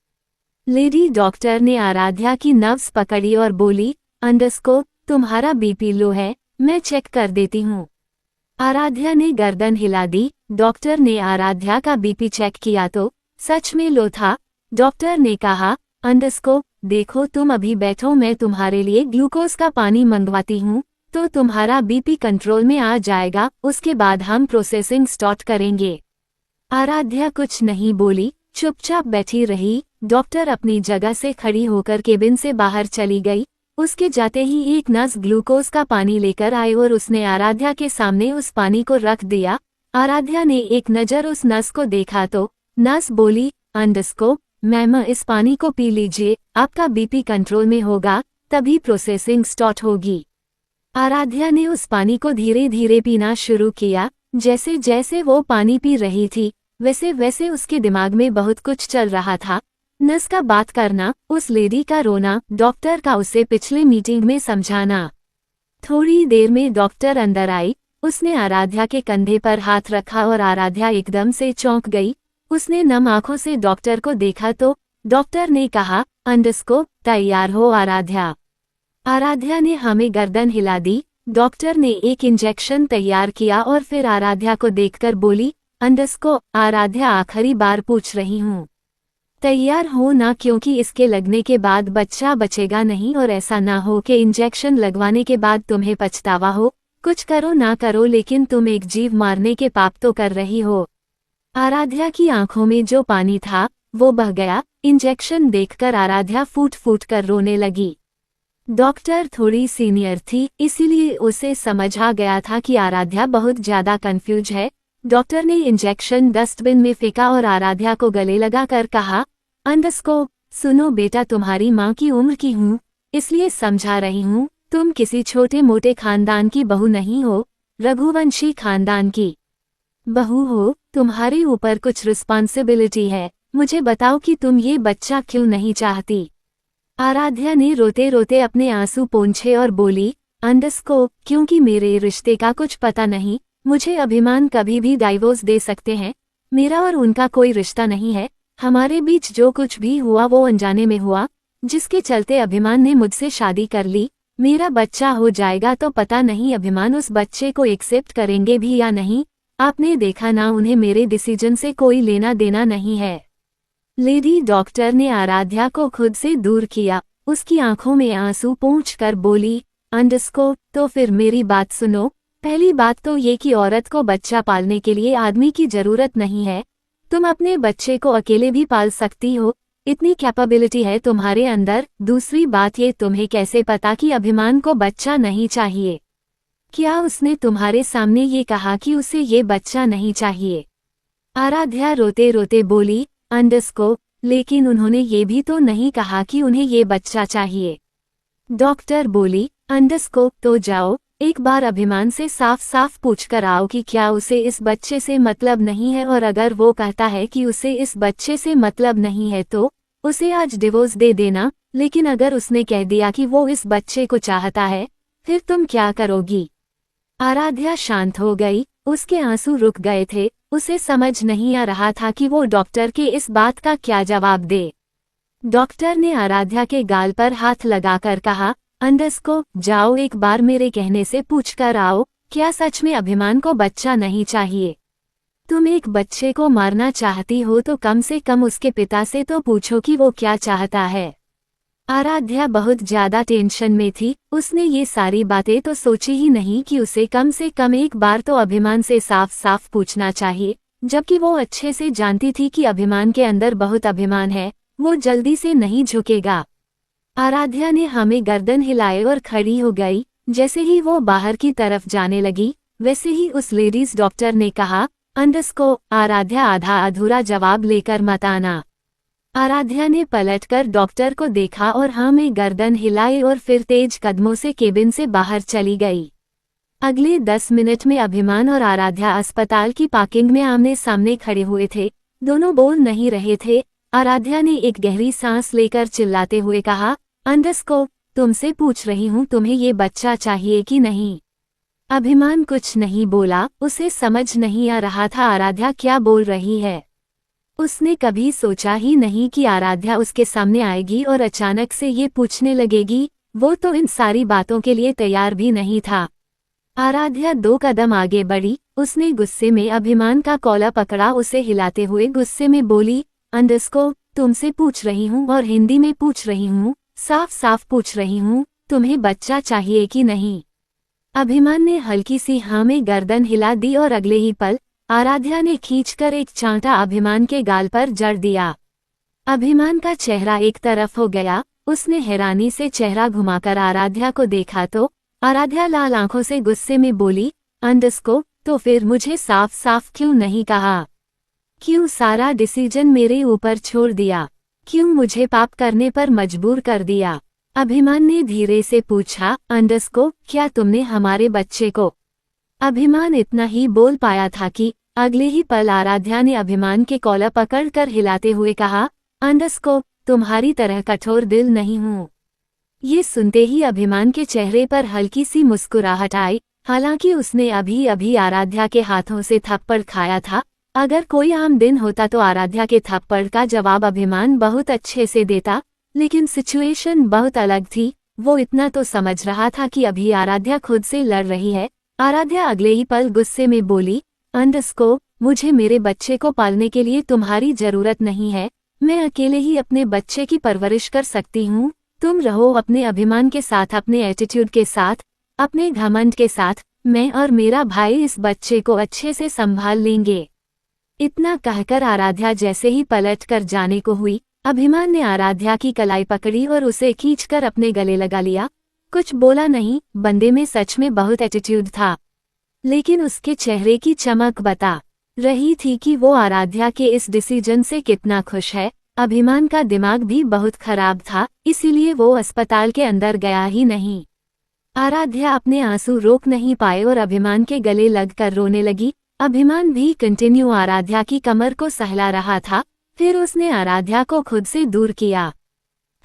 लेडी डॉक्टर ने आराध्या की नब्ज पकड़ी और बोली, अंडस्को तुम्हारा बीपी लो है, मैं चेक कर देती हूँ। आराध्या ने गर्दन हिला दी। डॉक्टर ने आराध्या का बीपी चेक किया तो सच में लो था। डॉक्टर ने कहा, अंडस्को देखो तुम अभी बैठो, मैं तुम्हारे लिए ग्लूकोज का पानी मंगवाती हूँ तो तुम्हारा बीपी कंट्रोल में आ जाएगा। उसके बाद हम प्रोसेसिंग स्टार्ट करेंगे। आराध्या कुछ नहीं बोली, चुपचाप बैठी रही। डॉक्टर अपनी जगह से खड़ी होकर केबिन से बाहर चली गई। उसके जाते ही एक नर्स ग्लूकोज का पानी लेकर आई और उसने आराध्या के सामने उस पानी को रख दिया। आराध्या ने एक नज़र उस नर्स को देखा तो नर्स बोली, मैम इस पानी को पी लीजिए, आपका बीपी कंट्रोल में होगा, तभी प्रोसेसिंग स्टार्ट होगी। आराध्या ने उस पानी को धीरे धीरे पीना शुरू किया। जैसे जैसे वो पानी पी रही थी वैसे वैसे उसके दिमाग में बहुत कुछ चल रहा था। नर्स का बात करना, उस लेडी का रोना, डॉक्टर का उसे पिछले मीटिंग में समझाना। थोड़ी देर में डॉक्टर अंदर आई। उसने आराध्या के कंधे पर हाथ रखा और आराध्या एकदम से चौंक गई। उसने नम आंखों से डॉक्टर को देखा तो डॉक्टर ने कहा, तैयार हो आराध्या। आराध्या ने हमें गर्दन हिला दी। डॉक्टर ने एक इंजेक्शन तैयार किया और फिर आराध्या को देखकर बोली, आराध्या आखिरी बार पूछ रही हूँ, तैयार हो ना, क्योंकि इसके लगने के बाद बच्चा बचेगा नहीं और ऐसा ना हो कि इंजेक्शन लगवाने के बाद तुम्हें पछतावा हो। कुछ करो ना करो लेकिन तुम एक जीव मारने के पाप तो कर रही हो। आराध्या की आंखों में जो पानी था वो बह गया। इंजेक्शन देखकर आराध्या फूट फूट कर रोने लगी। डॉक्टर थोड़ी सीनियर थी, इसीलिए उसे समझ आ गया था कि आराध्या बहुत ज्यादा कंफ्यूज है। डॉक्टर ने इंजेक्शन डस्टबिन में फेंका और आराध्या को गले लगाकर कहा, सुनो बेटा, तुम्हारी माँ की उम्र की हूँ, इसलिए समझा रही हूँ, तुम किसी छोटे मोटे खानदान की बहू नहीं हो, रघुवंशी खानदान की बहू हो। तुम्हारे ऊपर कुछ रिस्पॉन्सिबिलिटी है। मुझे बताओ कि तुम ये बच्चा क्यों नहीं चाहती। आराध्या ने रोते रोते अपने आंसू पोंछे और बोली, क्योंकि मेरे रिश्ते का कुछ पता नहीं, मुझे अभिमान कभी भी डाइवोर्स दे सकते हैं। मेरा और उनका कोई रिश्ता नहीं है। हमारे बीच जो कुछ भी हुआ वो अनजाने में हुआ, जिसके चलते अभिमान ने मुझसे शादी कर ली। मेरा बच्चा हो जाएगा तो पता नहीं अभिमान उस बच्चे को एक्सेप्ट करेंगे भी या नहीं। आपने देखा ना, उन्हें मेरे डिसीजन से कोई लेना देना नहीं है। लेडी डॉक्टर ने आराध्या को खुद से दूर किया। उसकी आंखों में आंसू पोंछकर बोली, तो फिर मेरी बात सुनो। पहली बात तो ये कि औरत को बच्चा पालने के लिए आदमी की जरूरत नहीं है। तुम अपने बच्चे को अकेले भी पाल सकती हो, इतनी कैपेबिलिटी है तुम्हारे अंदर। दूसरी बात ये, तुम्हें कैसे पता कि अभिमान को बच्चा नहीं चाहिए? क्या उसने तुम्हारे सामने ये कहा कि उसे ये बच्चा नहीं चाहिए? आराध्या रोते रोते बोली, लेकिन उन्होंने ये भी तो नहीं कहा कि उन्हें ये बच्चा चाहिए। डॉक्टर बोली, तो जाओ एक बार अभिमान से साफ साफ पूछकर आओ कि क्या उसे इस बच्चे से मतलब नहीं है, और अगर वो कहता है कि उसे इस बच्चे से मतलब नहीं है तो उसे आज डिवोर्स दे देना। लेकिन अगर उसने कह दिया कि वो इस बच्चे को चाहता है, फिर तुम क्या करोगी? आराध्या शांत हो गई। उसके आंसू रुक गए थे। उसे समझ नहीं आ रहा था कि वो डॉक्टर के इस बात का क्या जवाब दे। डॉक्टर ने आराध्या के गाल पर हाथ लगाकर कहा, जाओ एक बार मेरे कहने से पूछकर आओ, क्या सच में अभिमान को बच्चा नहीं चाहिए? तुम एक बच्चे को मारना चाहती हो तो कम से कम उसके पिता से तो पूछो कि वो क्या चाहता है। आराध्या बहुत ज्यादा टेंशन में थी। उसने ये सारी बातें तो सोची ही नहीं कि उसे कम से कम एक बार तो अभिमान से साफ साफ पूछना चाहिए, जबकि वो अच्छे से जानती थी कि अभिमान के अंदर बहुत अभिमान है, वो जल्दी से नहीं झुकेगा। आराध्या ने हमें गर्दन हिलाए और खड़ी हो गई। जैसे ही वो बाहर की तरफ जाने लगी वैसे ही उस लेडीज डॉक्टर ने कहा, आराध्या आधा अधूरा जवाब लेकर मत आना। आराध्या ने पलटकर डॉक्टर को देखा और हमें गर्दन हिलाई और फिर तेज कदमों से केबिन से बाहर चली गई। अगले 10 मिनट में अभिमान और आराध्या अस्पताल की पार्किंग में आमने सामने खड़े हुए थे। दोनों बोल नहीं रहे थे। आराध्या ने एक गहरी सांस लेकर चिल्लाते हुए कहा, तुमसे पूछ रही हूँ, तुम्हें ये बच्चा चाहिए कि नहीं? अभिमान कुछ नहीं बोला। उसे समझ नहीं आ रहा था आराध्या क्या बोल रही है। उसने कभी सोचा ही नहीं कि आराध्या उसके सामने आएगी और अचानक से ये पूछने लगेगी। वो तो इन सारी बातों के लिए तैयार भी नहीं था। आराध्या 2 कदम आगे बढ़ी। उसने गुस्से में अभिमान का कॉलर पकड़ा, उसे हिलाते हुए गुस्से में बोली, तुमसे पूछ रही हूँ और हिंदी में पूछ रही हूँ, साफ साफ पूछ रही हूँ, तुम्हें बच्चा चाहिए कि नहीं? अभिमान ने हल्की सी हाँ में गर्दन हिला दी और अगले ही पल आराध्या ने खींचकर एक चांटा अभिमान के गाल पर जड़ दिया। अभिमान का चेहरा एक तरफ हो गया। उसने हैरानी से चेहरा घुमाकर आराध्या को देखा तो आराध्या लाल आंखों से गुस्से में बोली, अंडरस्को, तो फिर मुझे साफ साफ क्यों नहीं कहा? क्यों सारा डिसीजन मेरे ऊपर छोड़ दिया? क्यों मुझे पाप करने पर मजबूर कर दिया? अभिमान ने धीरे से पूछा, अंडरस्को, क्या तुमने हमारे बच्चे को? अभिमान इतना ही बोल पाया था कि अगले ही पल आराध्या ने अभिमान के कॉलर पकड़कर हिलाते हुए कहा, अंडरस्को, तुम्हारी तरह कठोर दिल नहीं हूँ। ये सुनते ही अभिमान के चेहरे पर हल्की सी मुस्कुराहट आई। हालांकि उसने अभी अभी आराध्या के हाथों से थप्पड़ खाया था। अगर कोई आम दिन होता तो आराध्या के थप्पड़ का जवाब अभिमान बहुत अच्छे से देता, लेकिन सिचुएशन बहुत अलग थी। वो इतना तो समझ रहा था कि अभी आराध्या खुद से लड़ रही है। आराध्या अगले ही पल गुस्से में बोली, अंडरस्को, मुझे मेरे बच्चे को पालने के लिए तुम्हारी जरूरत नहीं है। मैं अकेले ही अपने बच्चे की परवरिश कर सकती हूँ। तुम रहो अपने अभिमान के साथ, अपने एटीट्यूड के साथ, अपने घमंड के साथ। मैं और मेरा भाई इस बच्चे को अच्छे से संभाल लेंगे। इतना कहकर आराध्या जैसे ही पलट कर जाने को हुई, अभिमान ने आराध्या की कलाई पकड़ी और उसे खींचकर अपने गले लगा लिया। कुछ बोला नहीं। बंदे में सच में बहुत एटीट्यूड था, लेकिन उसके चेहरे की चमक बता रही थी कि वो आराध्या के इस डिसीजन से कितना खुश है। अभिमान का दिमाग भी बहुत खराब था, इसीलिए वो अस्पताल के अंदर गया ही नहीं। आराध्या अपने आंसू रोक नहीं पाए और अभिमान के गले लगकर रोने लगी। अभिमान भी कंटिन्यू आराध्या की कमर को सहला रहा था। फिर उसने आराध्या को खुद से दूर किया।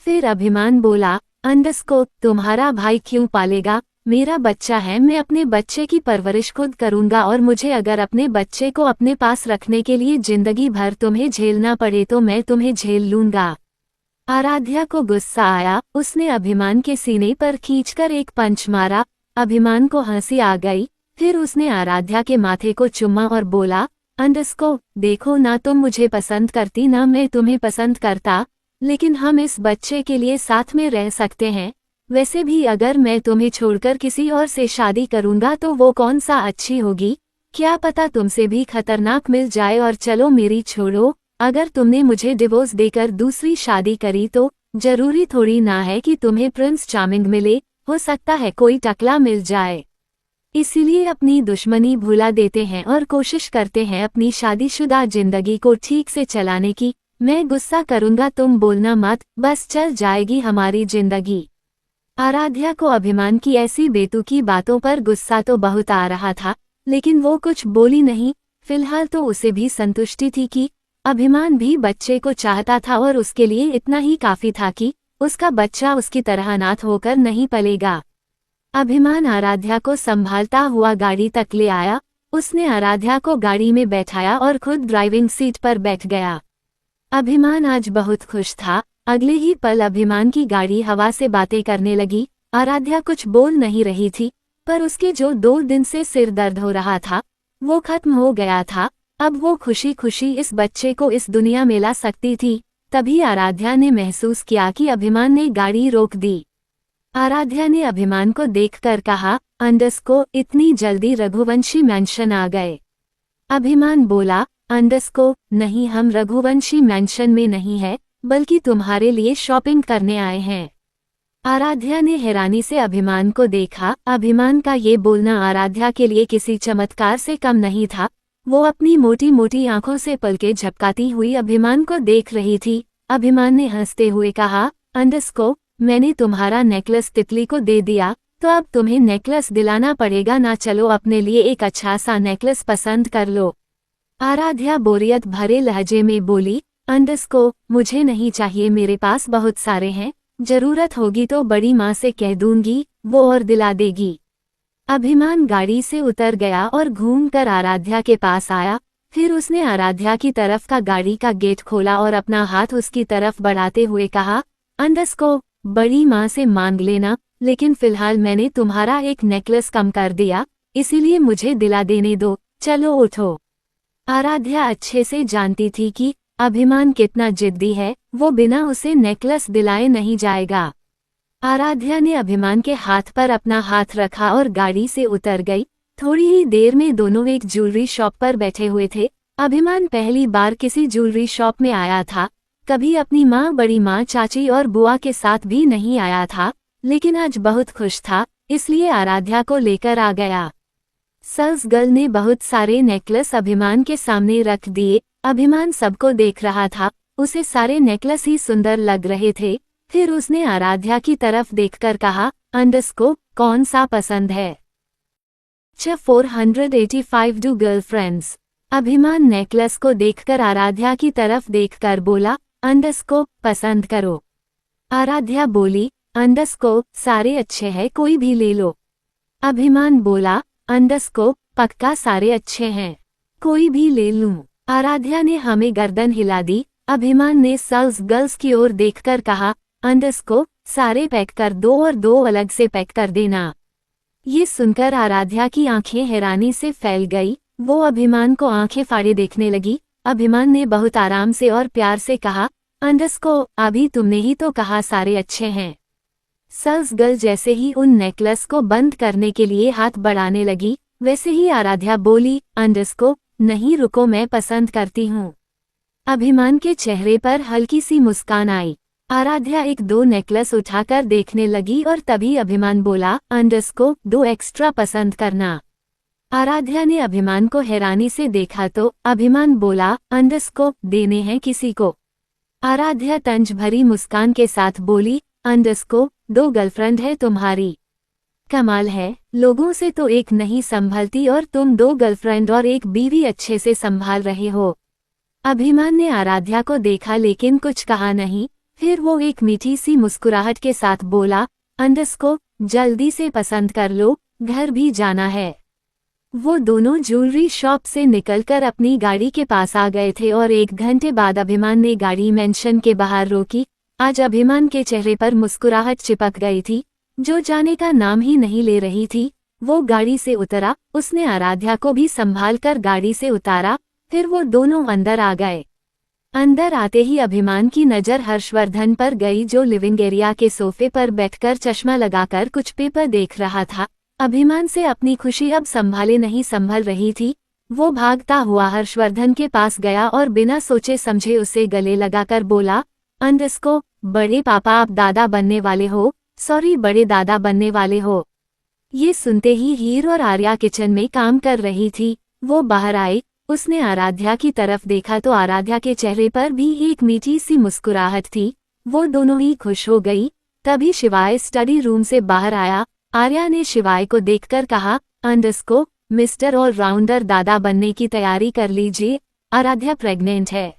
फिर अभिमान बोला, अंडरस्को, तुम्हारा भाई क्यों पालेगा? मेरा बच्चा है, मैं अपने बच्चे की परवरिश खुद करूंगा और मुझे अगर अपने बच्चे को अपने पास रखने के लिए जिंदगी भर तुम्हें झेलना पड़े तो मैं तुम्हें झेल लूंगा। आराध्या को गुस्सा आया। उसने अभिमान के सीने पर खींचकर एक पंच मारा। अभिमान को हंसी आ गई। फिर उसने आराध्या के माथे को चुम्मा और बोला, अंडरस्को, देखो ना तुम मुझे पसंद करती ना मैं तुम्हें पसंद करता, लेकिन हम इस बच्चे के लिए साथ में रह सकते हैं। वैसे भी अगर मैं तुम्हें छोड़कर किसी और से शादी करूंगा तो वो कौन सा अच्छी होगी? क्या पता तुमसे भी खतरनाक मिल जाए। और चलो मेरी छोड़ो, अगर तुमने मुझे डिवोर्स देकर दूसरी शादी करी तो जरूरी थोड़ी ना है कि तुम्हें प्रिंस चार्मिंग मिले। हो सकता है कोई टकला मिल जाए। इसीलिए अपनी दुश्मनी भुला देते हैं और कोशिश करते हैं अपनी शादीशुदा जिंदगी को ठीक से चलाने की। मैं गुस्सा करूंगा, तुम बोलना मत, बस चल जाएगी हमारी जिंदगी। आराध्या को अभिमान की ऐसी बेतुकी बातों पर गुस्सा तो बहुत आ रहा था, लेकिन वो कुछ बोली नहीं। फिलहाल तो उसे भी संतुष्टि थी कि अभिमान भी बच्चे को चाहता था और उसके लिए इतना ही काफी था कि उसका बच्चा उसकी तरह अनाथ होकर नहीं पलेगा। अभिमान आराध्या को संभालता हुआ गाड़ी तक ले आया। उसने आराध्या को गाड़ी में बैठाया और खुद ड्राइविंग सीट पर बैठ गया। अभिमान आज बहुत खुश था। अगले ही पल अभिमान की गाड़ी हवा से बातें करने लगी। आराध्या कुछ बोल नहीं रही थी, पर उसके जो 2 दिन से सिर दर्द हो रहा था वो खत्म हो गया था। अब वो खुशी खुशी इस बच्चे को इस दुनिया में ला सकती थी। तभी आराध्या ने महसूस किया कि अभिमान ने गाड़ी रोक दी। आराध्या ने अभिमान को देखकर कहा, अंडरस्को, इतनी जल्दी रघुवंशी मैंशन आ गए? अभिमान बोला, अंडरस्को, नहीं, हम रघुवंशी मैंशन में नहीं है, बल्कि तुम्हारे लिए शॉपिंग करने आए हैं। आराध्या ने हैरानी से अभिमान को देखा। अभिमान का ये बोलना आराध्या के लिए किसी चमत्कार से कम नहीं था। वो अपनी मोटी मोटी आंखों से पलकें झपकाती हुई अभिमान को देख रही थी। अभिमान ने हंसते हुए कहा, अंडरस्को, मैंने तुम्हारा नेकलेस तितली को दे दिया, तो अब तुम्हें नेकलेस दिलाना पड़ेगा ना। चलो अपने लिए एक अच्छा सा नेकलेस पसंद कर लो। आराध्या बोरियत भरे लहजे में बोली, अंडरस्को, मुझे नहीं चाहिए, मेरे पास बहुत सारे हैं, जरूरत होगी तो बड़ी माँ से कह दूंगी, वो और दिला देगी। अभिमान गाड़ी से उतर गया और घूमकर आराध्या के पास आया। फिर उसने आराध्या की तरफ का गाड़ी का गेट खोला और अपना हाथ उसकी तरफ बढ़ाते हुए कहा, अंडरस्को, बड़ी माँ से मांग लेना, लेकिन फिलहाल मैंने तुम्हारा एक नेकलेस कम कर दिया, इसीलिए मुझे दिला देने दो। चलो उठो। आराध्या अच्छे से जानती थी कि अभिमान कितना जिद्दी है, वो बिना उसे नेकलेस दिलाए नहीं जाएगा। आराध्या ने अभिमान के हाथ पर अपना हाथ रखा और गाड़ी से उतर गई। थोड़ी ही देर में दोनों एक ज्वेलरी शॉप पर बैठे हुए थे। अभिमान पहली बार किसी ज्वेलरी शॉप में आया था, कभी अपनी माँ, बड़ी माँ, चाची और बुआ के साथ भी नहीं आया था, लेकिन आज बहुत खुश था, इसलिए आराध्या को लेकर आ गया। सेल्स गर्ल ने बहुत सारे नेकलेस अभिमान के सामने रख दिए। अभिमान सबको देख रहा था, उसे सारे नेकलेस ही सुंदर लग रहे थे। फिर उसने आराध्या की तरफ देखकर कहा, अंडरस्को, कौन सा पसंद है? 485 डू गर्लफ्रेंड्स। अभिमान नेकलेस को देखकर आराध्या की तरफ देखकर बोला, अंडरस्को, पसंद करो। आराध्या बोली, अंडरस्को, सारे अच्छे हैं, कोई भी ले लो। अभिमान बोला, अंडरस्को, पक्का सारे अच्छे हैं, कोई भी ले लूं। आराध्या ने हमें गर्दन हिला दी। अभिमान ने सेल्स गर्ल्स की ओर देखकर कहा, अंडरस्को, सारे पैक कर दो और 2 अलग से पैक कर देना। ये सुनकर आराध्या की आंखें हैरानी से फैल गई। वो अभिमान को आंखें फाड़े देखने लगी। अभिमान ने बहुत आराम से और प्यार से कहा, अंडरस्को, अभी तुमने ही तो कहा सारे अच्छे हैं। सेल्स गर्ल जैसे ही उन नेकलेस को बंद करने के लिए हाथ बढ़ाने लगी, वैसे ही आराध्या बोली, अंडरस्को, नहीं रुको, मैं पसंद करती हूँ। अभिमान के चेहरे पर हल्की सी मुस्कान आई। आराध्या 1-2 नेकलेस उठाकर देखने लगी और तभी अभिमान बोला, अंडरस्को, 2 एक्स्ट्रा पसंद करना। आराध्या ने अभिमान को हैरानी से देखा तो अभिमान बोला, अंडरस्को, देने हैं किसी को? आराध्या तंज भरी मुस्कान के साथ बोली, अंडरस्को, 2 गर्लफ्रेंड है तुम्हारी। कमाल है, लोगों से तो एक नहीं संभलती और तुम 2 गर्लफ्रेंड और 1 बीवी अच्छे से संभाल रहे हो। अभिमान ने आराध्या को देखा लेकिन कुछ कहा नहीं। फिर वो एक मीठी सी मुस्कुराहट के साथ बोला, अंडरस्को, जल्दी से पसंद कर लो, घर भी जाना है। वो दोनों ज्वेलरी शॉप से निकलकर अपनी गाड़ी के पास आ गए थे और 1 घंटे बाद अभिमान ने गाड़ी मेंशन के बाहर रोकी। आज अभिमान के चेहरे पर मुस्कुराहट चिपक गई थी, जो जाने का नाम ही नहीं ले रही थी। वो गाड़ी से उतरा, उसने आराध्या को भी संभाल कर गाड़ी से उतारा। फिर वो दोनों अंदर आ गए। अंदर आते ही अभिमान की नज़र हर्षवर्धन पर गई, जो लिविंग एरिया के सोफे पर बैठकर चश्मा लगाकर कुछ पेपर देख रहा था। अभिमान से अपनी खुशी अब संभाले नहीं संभल रही थी। वो भागता हुआ हर्षवर्धन के पास गया और बिना सोचे समझे उसे गले लगाकर बोला, अंडरस्को, बड़े पापा, आप दादा बनने वाले हो? सॉरी, बड़े दादा बनने वाले हो। ये सुनते ही हीर और आर्या किचन में काम कर रही थी। वो बाहर आए, उसने आराध्या की तरफ देखा तो आराध्या के चेहरे पर भी एक मीठी सी मुस्कुराहट थी। वो दोनों ही खुश हो गई। तभी शिवाय स्टडी रूम से बाहर आया। आर्या ने शिवाय को देखकर कहा, अंडरस्को, मिस्टर ऑलराउंडर दादा बनने की तैयारी कर लीजिए, आराध्या प्रेग्नेंट है।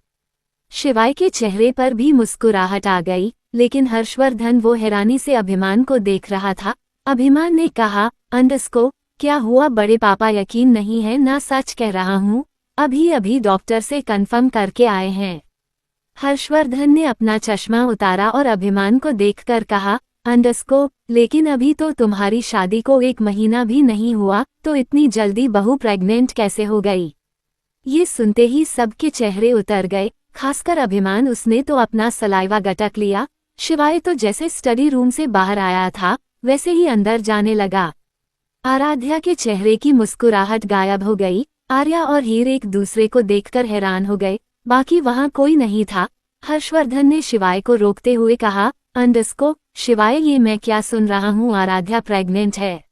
शिवाय के चेहरे पर भी मुस्कुराहट आ गई, लेकिन हर्षवर्धन वो हैरानी से अभिमान को देख रहा था। अभिमान ने कहा, अंडरस्को, क्या हुआ बड़े पापा? यकीन नहीं है ना, सच कह रहा हूँ, अभी अभी डॉक्टर से कंफर्म करके आए हैं। हर्षवर्धन ने अपना चश्मा उतारा और अभिमान को देखकर कहा, अंडरस्को, लेकिन अभी तो तुम्हारी शादी को 1 महीना भी नहीं हुआ, तो इतनी जल्दी बहू प्रेग्नेंट कैसे हो गई? ये सुनते ही सबके चेहरे उतर गए, खासकर अभिमान। उसने तो अपना सलाइवा गटक लिया। शिवाय तो जैसे स्टडी रूम से बाहर आया था, वैसे ही अंदर जाने लगा। आराध्या के चेहरे की मुस्कुराहट गायब हो गई। आर्या और हीर एक दूसरे को देखकर हैरान हो गए, बाकी वहां कोई नहीं था। हर्षवर्धन ने शिवाय को रोकते हुए कहा, अंडरस्को, शिवाय, ये मैं क्या सुन रहा हूँ? आराध्या प्रेग्नेंट है।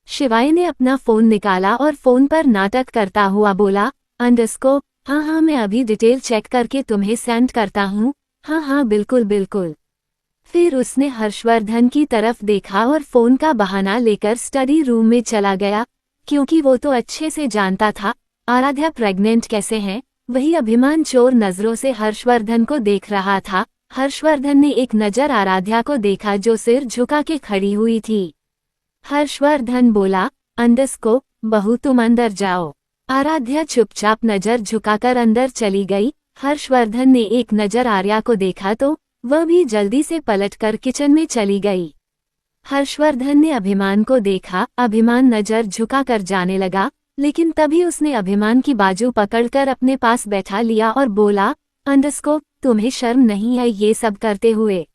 शिवाय ने अपना फोन निकाला और फोन पर नाटक करता हुआ बोला, अंडरस्को, हाँ, मैं अभी डिटेल चेक करके तुम्हें सेंड करता हूँ। हाँ, बिल्कुल बिल्कुल। फिर उसने हर्षवर्धन की तरफ देखा और फोन का बहाना लेकर स्टडी रूम में चला गया, क्योंकि वो तो अच्छे से जानता था आराध्या प्रेग्नेंट कैसे है। वही अभिमान चोर नजरों से हर्षवर्धन को देख रहा था। हर्षवर्धन ने एक नज़र आराध्या को देखा, जो सिर झुका के खड़ी हुई थी। हर्षवर्धन बोला, अंडरस्को, बहू तुम अंदर जाओ। आराध्या चुपचाप नज़र झुकाकर अंदर चली गई। हर्षवर्धन ने एक नज़र आर्या को देखा तो वह भी जल्दी से पलटकर किचन में चली गई। हर्षवर्धन ने अभिमान को देखा। अभिमान नज़र झुकाकर जाने लगा, लेकिन तभी उसने अभिमान की बाजू पकड़कर अपने पास बैठा लिया और बोला, अंडरस्को, तुम्हें शर्म नहीं है ये सब करते हुए?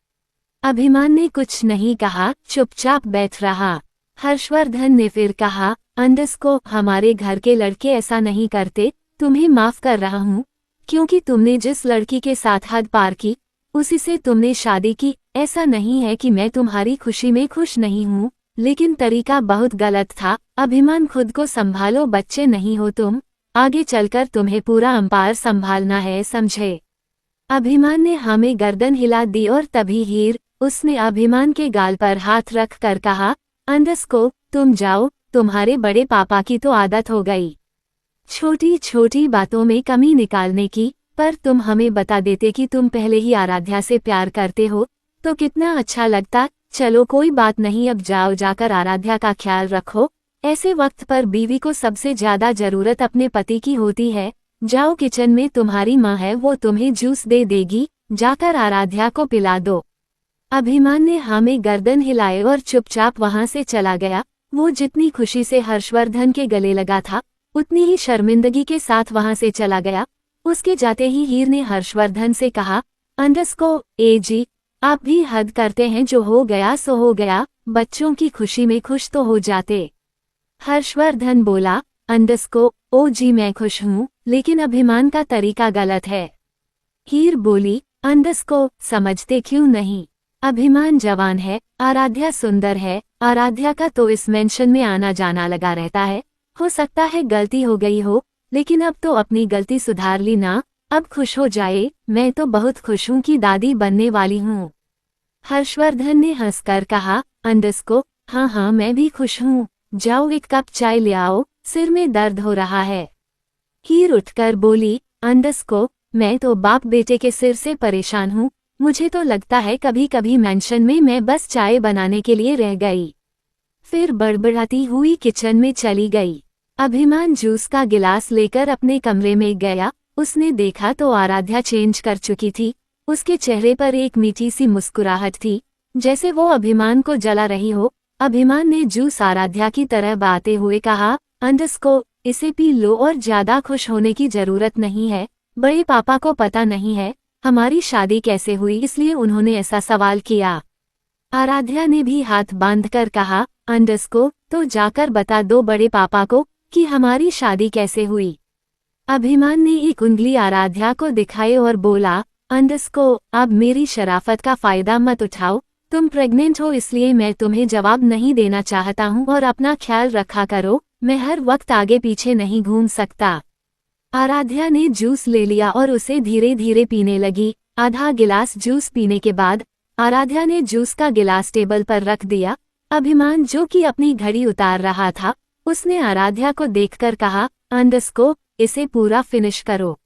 अभिमान ने कुछ नहीं कहा, चुपचाप बैठ रहा। हर्षवर्धन ने फिर कहा, अंडरस्को, हमारे घर के लड़के ऐसा नहीं करते, तुम्हें माफ कर रहा हूँ। क्योंकि तुमने जिस लड़की के साथ हद पार की उसी से तुमने शादी की। ऐसा नहीं है कि मैं तुम्हारी खुशी में खुश नहीं हूँ, लेकिन तरीका बहुत गलत था। अभिमान, खुद को संभालो, बच्चे नहीं हो तुम, आगे चलकर तुम्हें पूरा अंपायर संभालना है, समझे। अभिमान ने हमें गर्दन हिला दी और तभी हीर, उसने अभिमान के गाल पर हाथ रख कर कहा, अंडरस्को, तुम जाओ, तुम्हारे बड़े पापा की तो आदत हो गई छोटी छोटी बातों में कमी निकालने की। पर तुम हमें बता देते कि तुम पहले ही आराध्या से प्यार करते हो तो कितना अच्छा लगता। चलो कोई बात नहीं, अब जाओ, जाकर आराध्या का ख्याल रखो। ऐसे वक्त पर बीवी को सबसे ज्यादा जरूरत अपने पति की होती है। जाओ, किचन में तुम्हारी माँ है, वो तुम्हें जूस दे देगी, जाकर आराध्या को पिला दो। अभिमान ने हमें गर्दन हिलाए और चुपचाप वहां से चला गया। वो जितनी खुशी से हर्षवर्धन के गले लगा था उतनी ही शर्मिंदगी के साथ वहां से चला गया। उसके जाते ही हीर ने हर्षवर्धन से कहा, अंडरस्को, ए जी, आप भी हद करते हैं, जो हो गया सो हो गया, बच्चों की खुशी में खुश तो हो जाते। हर्षवर्धन बोला, अंडरस्को, ओ जी मैं खुश हूँ, लेकिन अभिमान का तरीका गलत है। हीर बोली, अंडरस्को, समझते क्यों नहीं? अभिमान जवान है, आराध्या सुंदर है, आराध्या का तो इस मेंशन में आना जाना लगा रहता है। हो सकता है गलती हो गई हो, लेकिन अब तो अपनी गलती सुधार ली ना, अब खुश हो जाए। मैं तो बहुत खुश हूँ कि दादी बनने वाली हूँ। हर्षवर्धन ने हंसकर कहा, अंडरस्को, हाँ हाँ मैं भी खुश हूँ, जाओ एक कप चाय ले आओ, सिर में दर्द हो रहा है। हीर उठकर बोली, अंडरस्को, मैं तो बाप बेटे के सिर से परेशान हूँ, मुझे तो लगता है कभी कभी मेंशन में मैं बस चाय बनाने के लिए रह गई। फिर बड़बड़ाती हुई किचन में चली गई। अभिमान जूस का गिलास लेकर अपने कमरे में गया। उसने देखा तो आराध्या चेंज कर चुकी थी। उसके चेहरे पर एक मीठी सी मुस्कुराहट थी, जैसे वो अभिमान को जला रही हो। अभिमान ने जूस आराध्या की तरह बाते हुए कहा, अंडरस्को, इसे पी लो और ज्यादा खुश होने की जरूरत नहीं है। बड़े पापा को पता नहीं है हमारी शादी कैसे हुई, इसलिए उन्होंने ऐसा सवाल किया। आराध्या ने भी हाथ बांधकर कहा, अंडरस्को, तो जाकर बता दो बड़े पापा को कि हमारी शादी कैसे हुई। अभिमान ने एक उंगली आराध्या को दिखाए और बोला, अंडरस्को, अब मेरी शराफत का फायदा मत उठाओ, तुम प्रेग्नेंट हो इसलिए मैं तुम्हें जवाब नहीं देना चाहता हूँ, और अपना ख्याल रखा करो, मैं हर वक्त आगे पीछे नहीं घूम सकता। आराध्या ने जूस ले लिया और उसे धीरे धीरे पीने लगी। आधा गिलास जूस पीने के बाद आराध्या ने जूस का गिलास टेबल पर रख दिया। अभिमान, जो कि अपनी घड़ी उतार रहा था, उसने आराध्या को देखकर कहा, अंडरस्को, इसे पूरा फिनिश करो।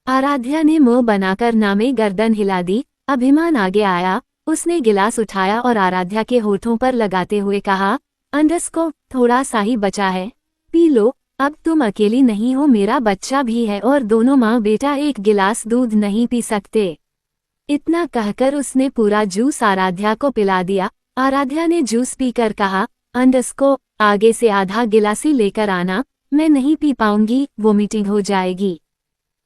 आराध्या ने मुंह बनाकर नामे गर्दन हिला दी। अभिमान आगे आया, उसने गिलास उठाया और आराध्या के होठों पर लगाते हुए कहा, अंडरस्को, थोड़ा सा ही बचा है, पी लो, अब तुम अकेली नहीं हो, मेरा बच्चा भी है और दोनों माँ बेटा एक गिलास दूध नहीं पी सकते। इतना कहकर उसने पूरा जूस आराध्या को पिला दिया। आराध्या ने जूस पीकर कहा, अंडरस्को, आगे से आधा गिलास ही लेकर आना, मैं नहीं पी पाऊंगी, वोमिटिंग हो जाएगी।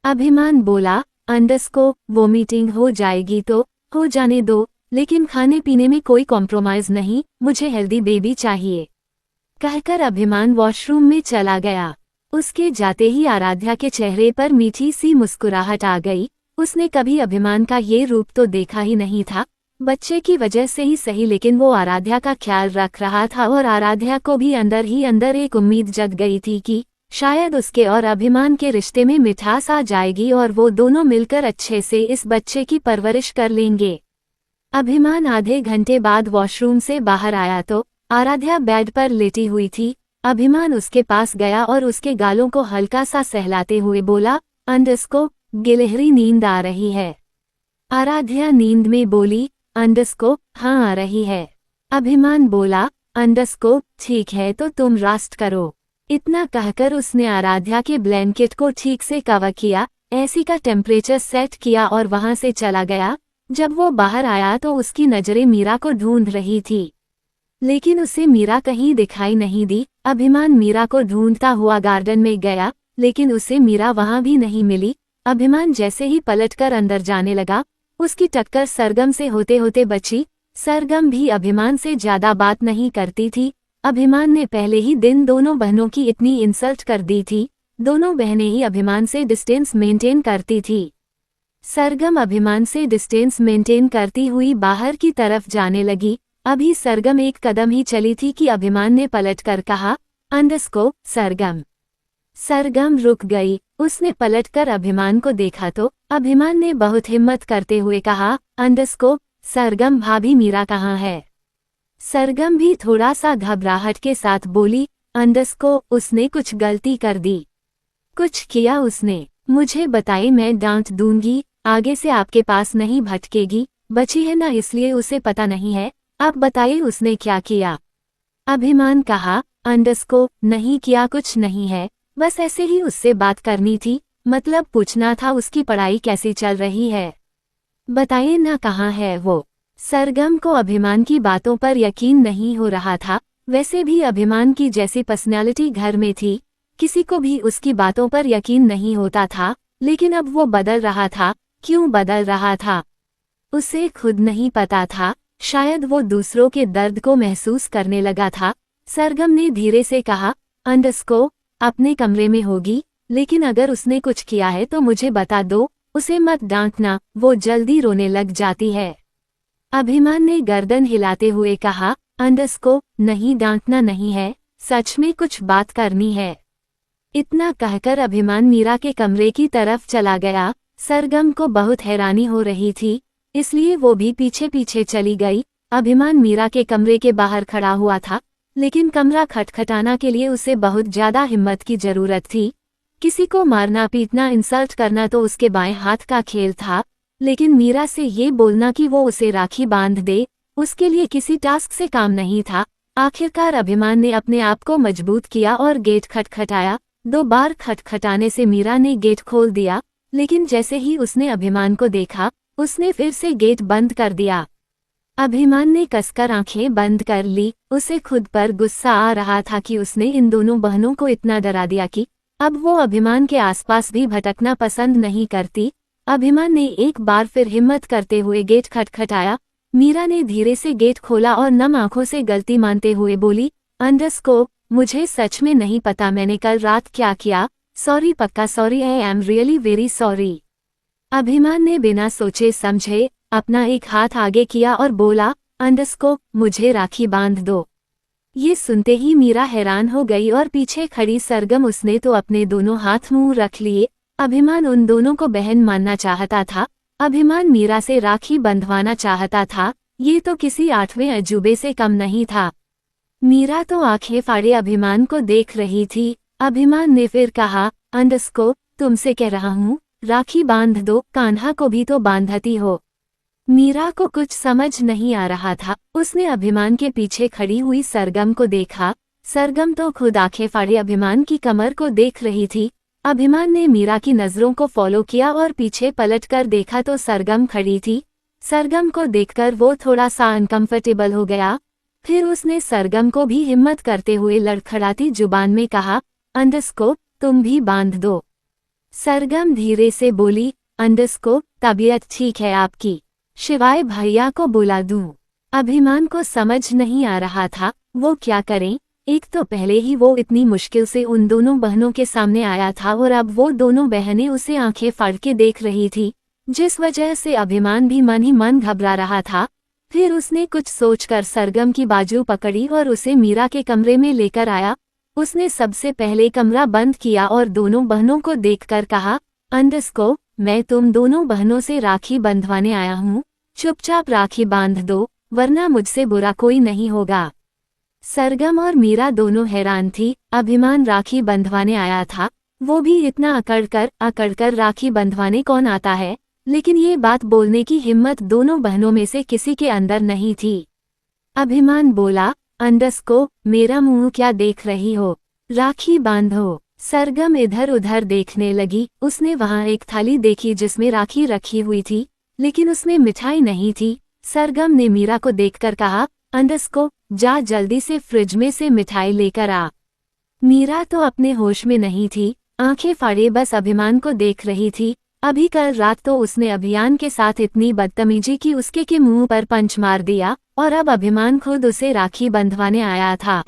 अभिमान बोला, अंडरस्को, वोमिटिंग हो जाएगी तो हो जाने दो, लेकिन खाने पीने में कोई कॉम्प्रोमाइज नहीं, मुझे हेल्दी बेबी चाहिए। कहकर अभिमान वॉशरूम में चला गया। उसके जाते ही आराध्या के चेहरे पर मीठी सी मुस्कुराहट आ गई। उसने कभी अभिमान का ये रूप तो देखा ही नहीं था। बच्चे की वजह से ही सही, लेकिन वो आराध्या का ख्याल रख रहा था और आराध्या को भी अंदर ही अंदर एक उम्मीद जग गई थी कि शायद उसके और अभिमान के रिश्ते में मिठास आ जाएगी और वो दोनों मिलकर अच्छे से इस बच्चे की परवरिश कर लेंगे। अभिमान आधे घंटे बाद वॉशरूम से बाहर आया तो आराध्या बेड पर लेटी हुई थी। अभिमान उसके पास गया और उसके गालों को हल्का सा सहलाते हुए बोला, अंडरस्को, गिलहरी नींद आ रही है। आराध्या नींद में बोली, अंडरस्को, हाँ आ रही है। अभिमान बोला, अंडरस्को, ठीक है तो तुम रेस्ट करो। इतना कहकर उसने आराध्या के ब्लैंकेट को ठीक से कवर किया, एसी का टेम्परेचर सेट किया और वहां से चला गया। जब वो बाहर आया तो उसकी नजरें मीरा को ढूंढ रही थी, लेकिन उसे मीरा कहीं दिखाई नहीं दी। अभिमान मीरा को ढूंढता हुआ गार्डन में गया, लेकिन उसे मीरा वहां भी नहीं मिली। अभिमान जैसे ही पलटकर अंदर जाने लगा, उसकी टक्कर सरगम से होते होते बची। सरगम भी अभिमान से ज्यादा बात नहीं करती थी। अभिमान ने पहले ही दिन दोनों बहनों की इतनी इंसल्ट कर दी थी, दोनों बहनें ही अभिमान से डिस्टेंस मेंटेन करती थी। सरगम अभिमान से डिस्टेंस मेंटेन करती हुई बाहर की तरफ जाने लगी। अभी सरगम एक कदम ही चली थी कि अभिमान ने पलटकर कहा, अंडरस्को सरगम। सरगम रुक गई। उसने पलटकर अभिमान को देखा तो अभिमान ने बहुत हिम्मत करते हुए कहा, अंडरस्को सरगम भाभी मीरा कहाँ है? सरगम भी थोड़ा सा घबराहट के साथ बोली, अंडरस्को उसने कुछ गलती कर दी। कुछ किया उसने? मुझे बताइए, मैं डांट दूंगी, आगे से आपके पास नहीं भटकेगी। बची है ना, इसलिए उसे पता नहीं है। आप बताइए उसने क्या किया? अभिमान कहा, अंडरस्को नहीं किया, कुछ नहीं है, बस ऐसे ही उससे बात करनी थी, मतलब पूछना था उसकी पढ़ाई कैसी चल रही है। बताइए ना कहाँ है वो? सरगम को अभिमान की बातों पर यकीन नहीं हो रहा था। वैसे भी अभिमान की जैसी पर्सनैलिटी घर में थी, किसी को भी उसकी बातों पर यकीन नहीं होता था, लेकिन अब वो बदल रहा था। क्यों बदल रहा था उसे खुद नहीं पता था। शायद वो दूसरों के दर्द को महसूस करने लगा था। सरगम ने धीरे से कहा, अंडरस्को अपने कमरे में होगी, लेकिन अगर उसने कुछ किया है तो मुझे बता दो, उसे मत डांटना, वो जल्दी रोने लग जाती है। अभिमान ने गर्दन हिलाते हुए कहा, अंडरस्को नहीं डांटना नहीं है, सच में कुछ बात करनी है। इतना कहकर अभिमान मीरा के कमरे की तरफ चला गया। सरगम को बहुत हैरानी हो रही थी, इसलिए वो भी पीछे पीछे चली गई। अभिमान मीरा के कमरे के बाहर खड़ा हुआ था, लेकिन कमरा खटखटाना के लिए उसे बहुत ज्यादा हिम्मत की जरूरत थी। किसी को मारना पीटना इंसल्ट करना तो उसके बाएं हाथ का खेल था, लेकिन मीरा से ये बोलना कि वो उसे राखी बांध दे, उसके लिए किसी टास्क से काम नहीं था। आखिरकार अभिमान ने अपने आप को मजबूत किया और गेट खटखटाया। 2 बार खटखटाने से मीरा ने गेट खोल दिया, लेकिन जैसे ही उसने अभिमान को देखा, उसने फिर से गेट बंद कर दिया। अभिमान ने कसकर आंखें बंद कर ली। उसे खुद पर गुस्सा आ रहा था कि उसने इन दोनों बहनों को इतना डरा दिया कि अब वो अभिमान के आसपास भी भटकना पसंद नहीं करती। अभिमान ने एक बार फिर हिम्मत करते हुए गेट खटखटाया। मीरा ने धीरे से गेट खोला और नम आंखों से गलती मानते हुए बोली, अंडरस्को मुझे सच में नहीं पता मैंने कल रात क्या किया। सॉरी, पक्का sorry, I am really very sorry. अभिमान ने बिना सोचे समझे अपना एक हाथ आगे किया और बोला, अंडरस्को मुझे राखी बांध दो। ये सुनते ही मीरा हैरान हो गई और पीछे खड़ी सरगम, उसने तो अपने दोनों हाथ मुंह रख लिए। अभिमान उन दोनों को बहन मानना चाहता था। अभिमान मीरा से राखी बंधवाना चाहता था। ये तो किसी 8वें अजूबे से कम नहीं था। मीरा तो आंखें फाड़े अभिमान को देख रही थी। अभिमान ने फिर कहा, अंडरस्को तुमसे कह रहा हूँ राखी बांध दो, कान्हा को भी तो बांधती हो। मीरा को कुछ समझ नहीं आ रहा था। उसने अभिमान के पीछे खड़ी हुई सरगम को देखा। सरगम तो खुद आंखें फाड़े अभिमान की कमर को देख रही थी। अभिमान ने मीरा की नजरों को फॉलो किया और पीछे पलटकर देखा तो सरगम खड़ी थी। सरगम को देखकर वो थोड़ा सा अनकंफर्टेबल हो गया। फिर उसने सरगम को भी हिम्मत करते हुए लड़खड़ाती जुबान में कहा, अंडरस्को तुम भी बांध दो। सरगम धीरे से बोली, अंडरस्को तबीयत ठीक है आपकी? शिवाय भैया को बुला दूं? अभिमान को समझ नहीं आ रहा था वो क्या करें। एक तो पहले ही वो इतनी मुश्किल से उन दोनों बहनों के सामने आया था और अब वो दोनों बहनें उसे आंखें फाड़ के देख रही थी, जिस वजह से अभिमान भी मन ही मन घबरा रहा था। फिर उसने कुछ सोचकर सरगम की बाजू पकड़ी और उसे मीरा के कमरे में लेकर आया। उसने सबसे पहले कमरा बंद किया और दोनों बहनों को देखकर कहा, अंडरस्को मैं तुम दोनों बहनों से राखी बंधवाने आया हूँ, चुपचाप राखी बांध दो वरना मुझसे बुरा कोई नहीं होगा। सरगम और मीरा दोनों हैरान थी। अभिमान राखी बंधवाने आया था, वो भी इतना अकड़कर राखी बंधवाने कौन आता है, लेकिन ये बात बोलने की हिम्मत दोनों बहनों में से किसी के अंदर नहीं थी। अभिमान बोला, अंडरस्को मेरा मुंह क्या देख रही हो, राखी बांधो। सरगम इधर उधर देखने लगी। उसने वहां एक थाली देखी जिसमें राखी रखी हुई थी, लेकिन उसमें मिठाई नहीं थी। सरगम ने मीरा को देखकर कहा, अंडरस्को जा जल्दी से फ्रिज में से मिठाई लेकर आ। मीरा तो अपने होश में नहीं थी, आंखें फाड़े बस अभिमान को देख रही थी। अभी कल रात तो उसने अभियान के साथ इतनी बदतमीजी की उसके मुंह पर पंच मार दिया और अब अभिमान खुद उसे राखी बंधवाने आया था।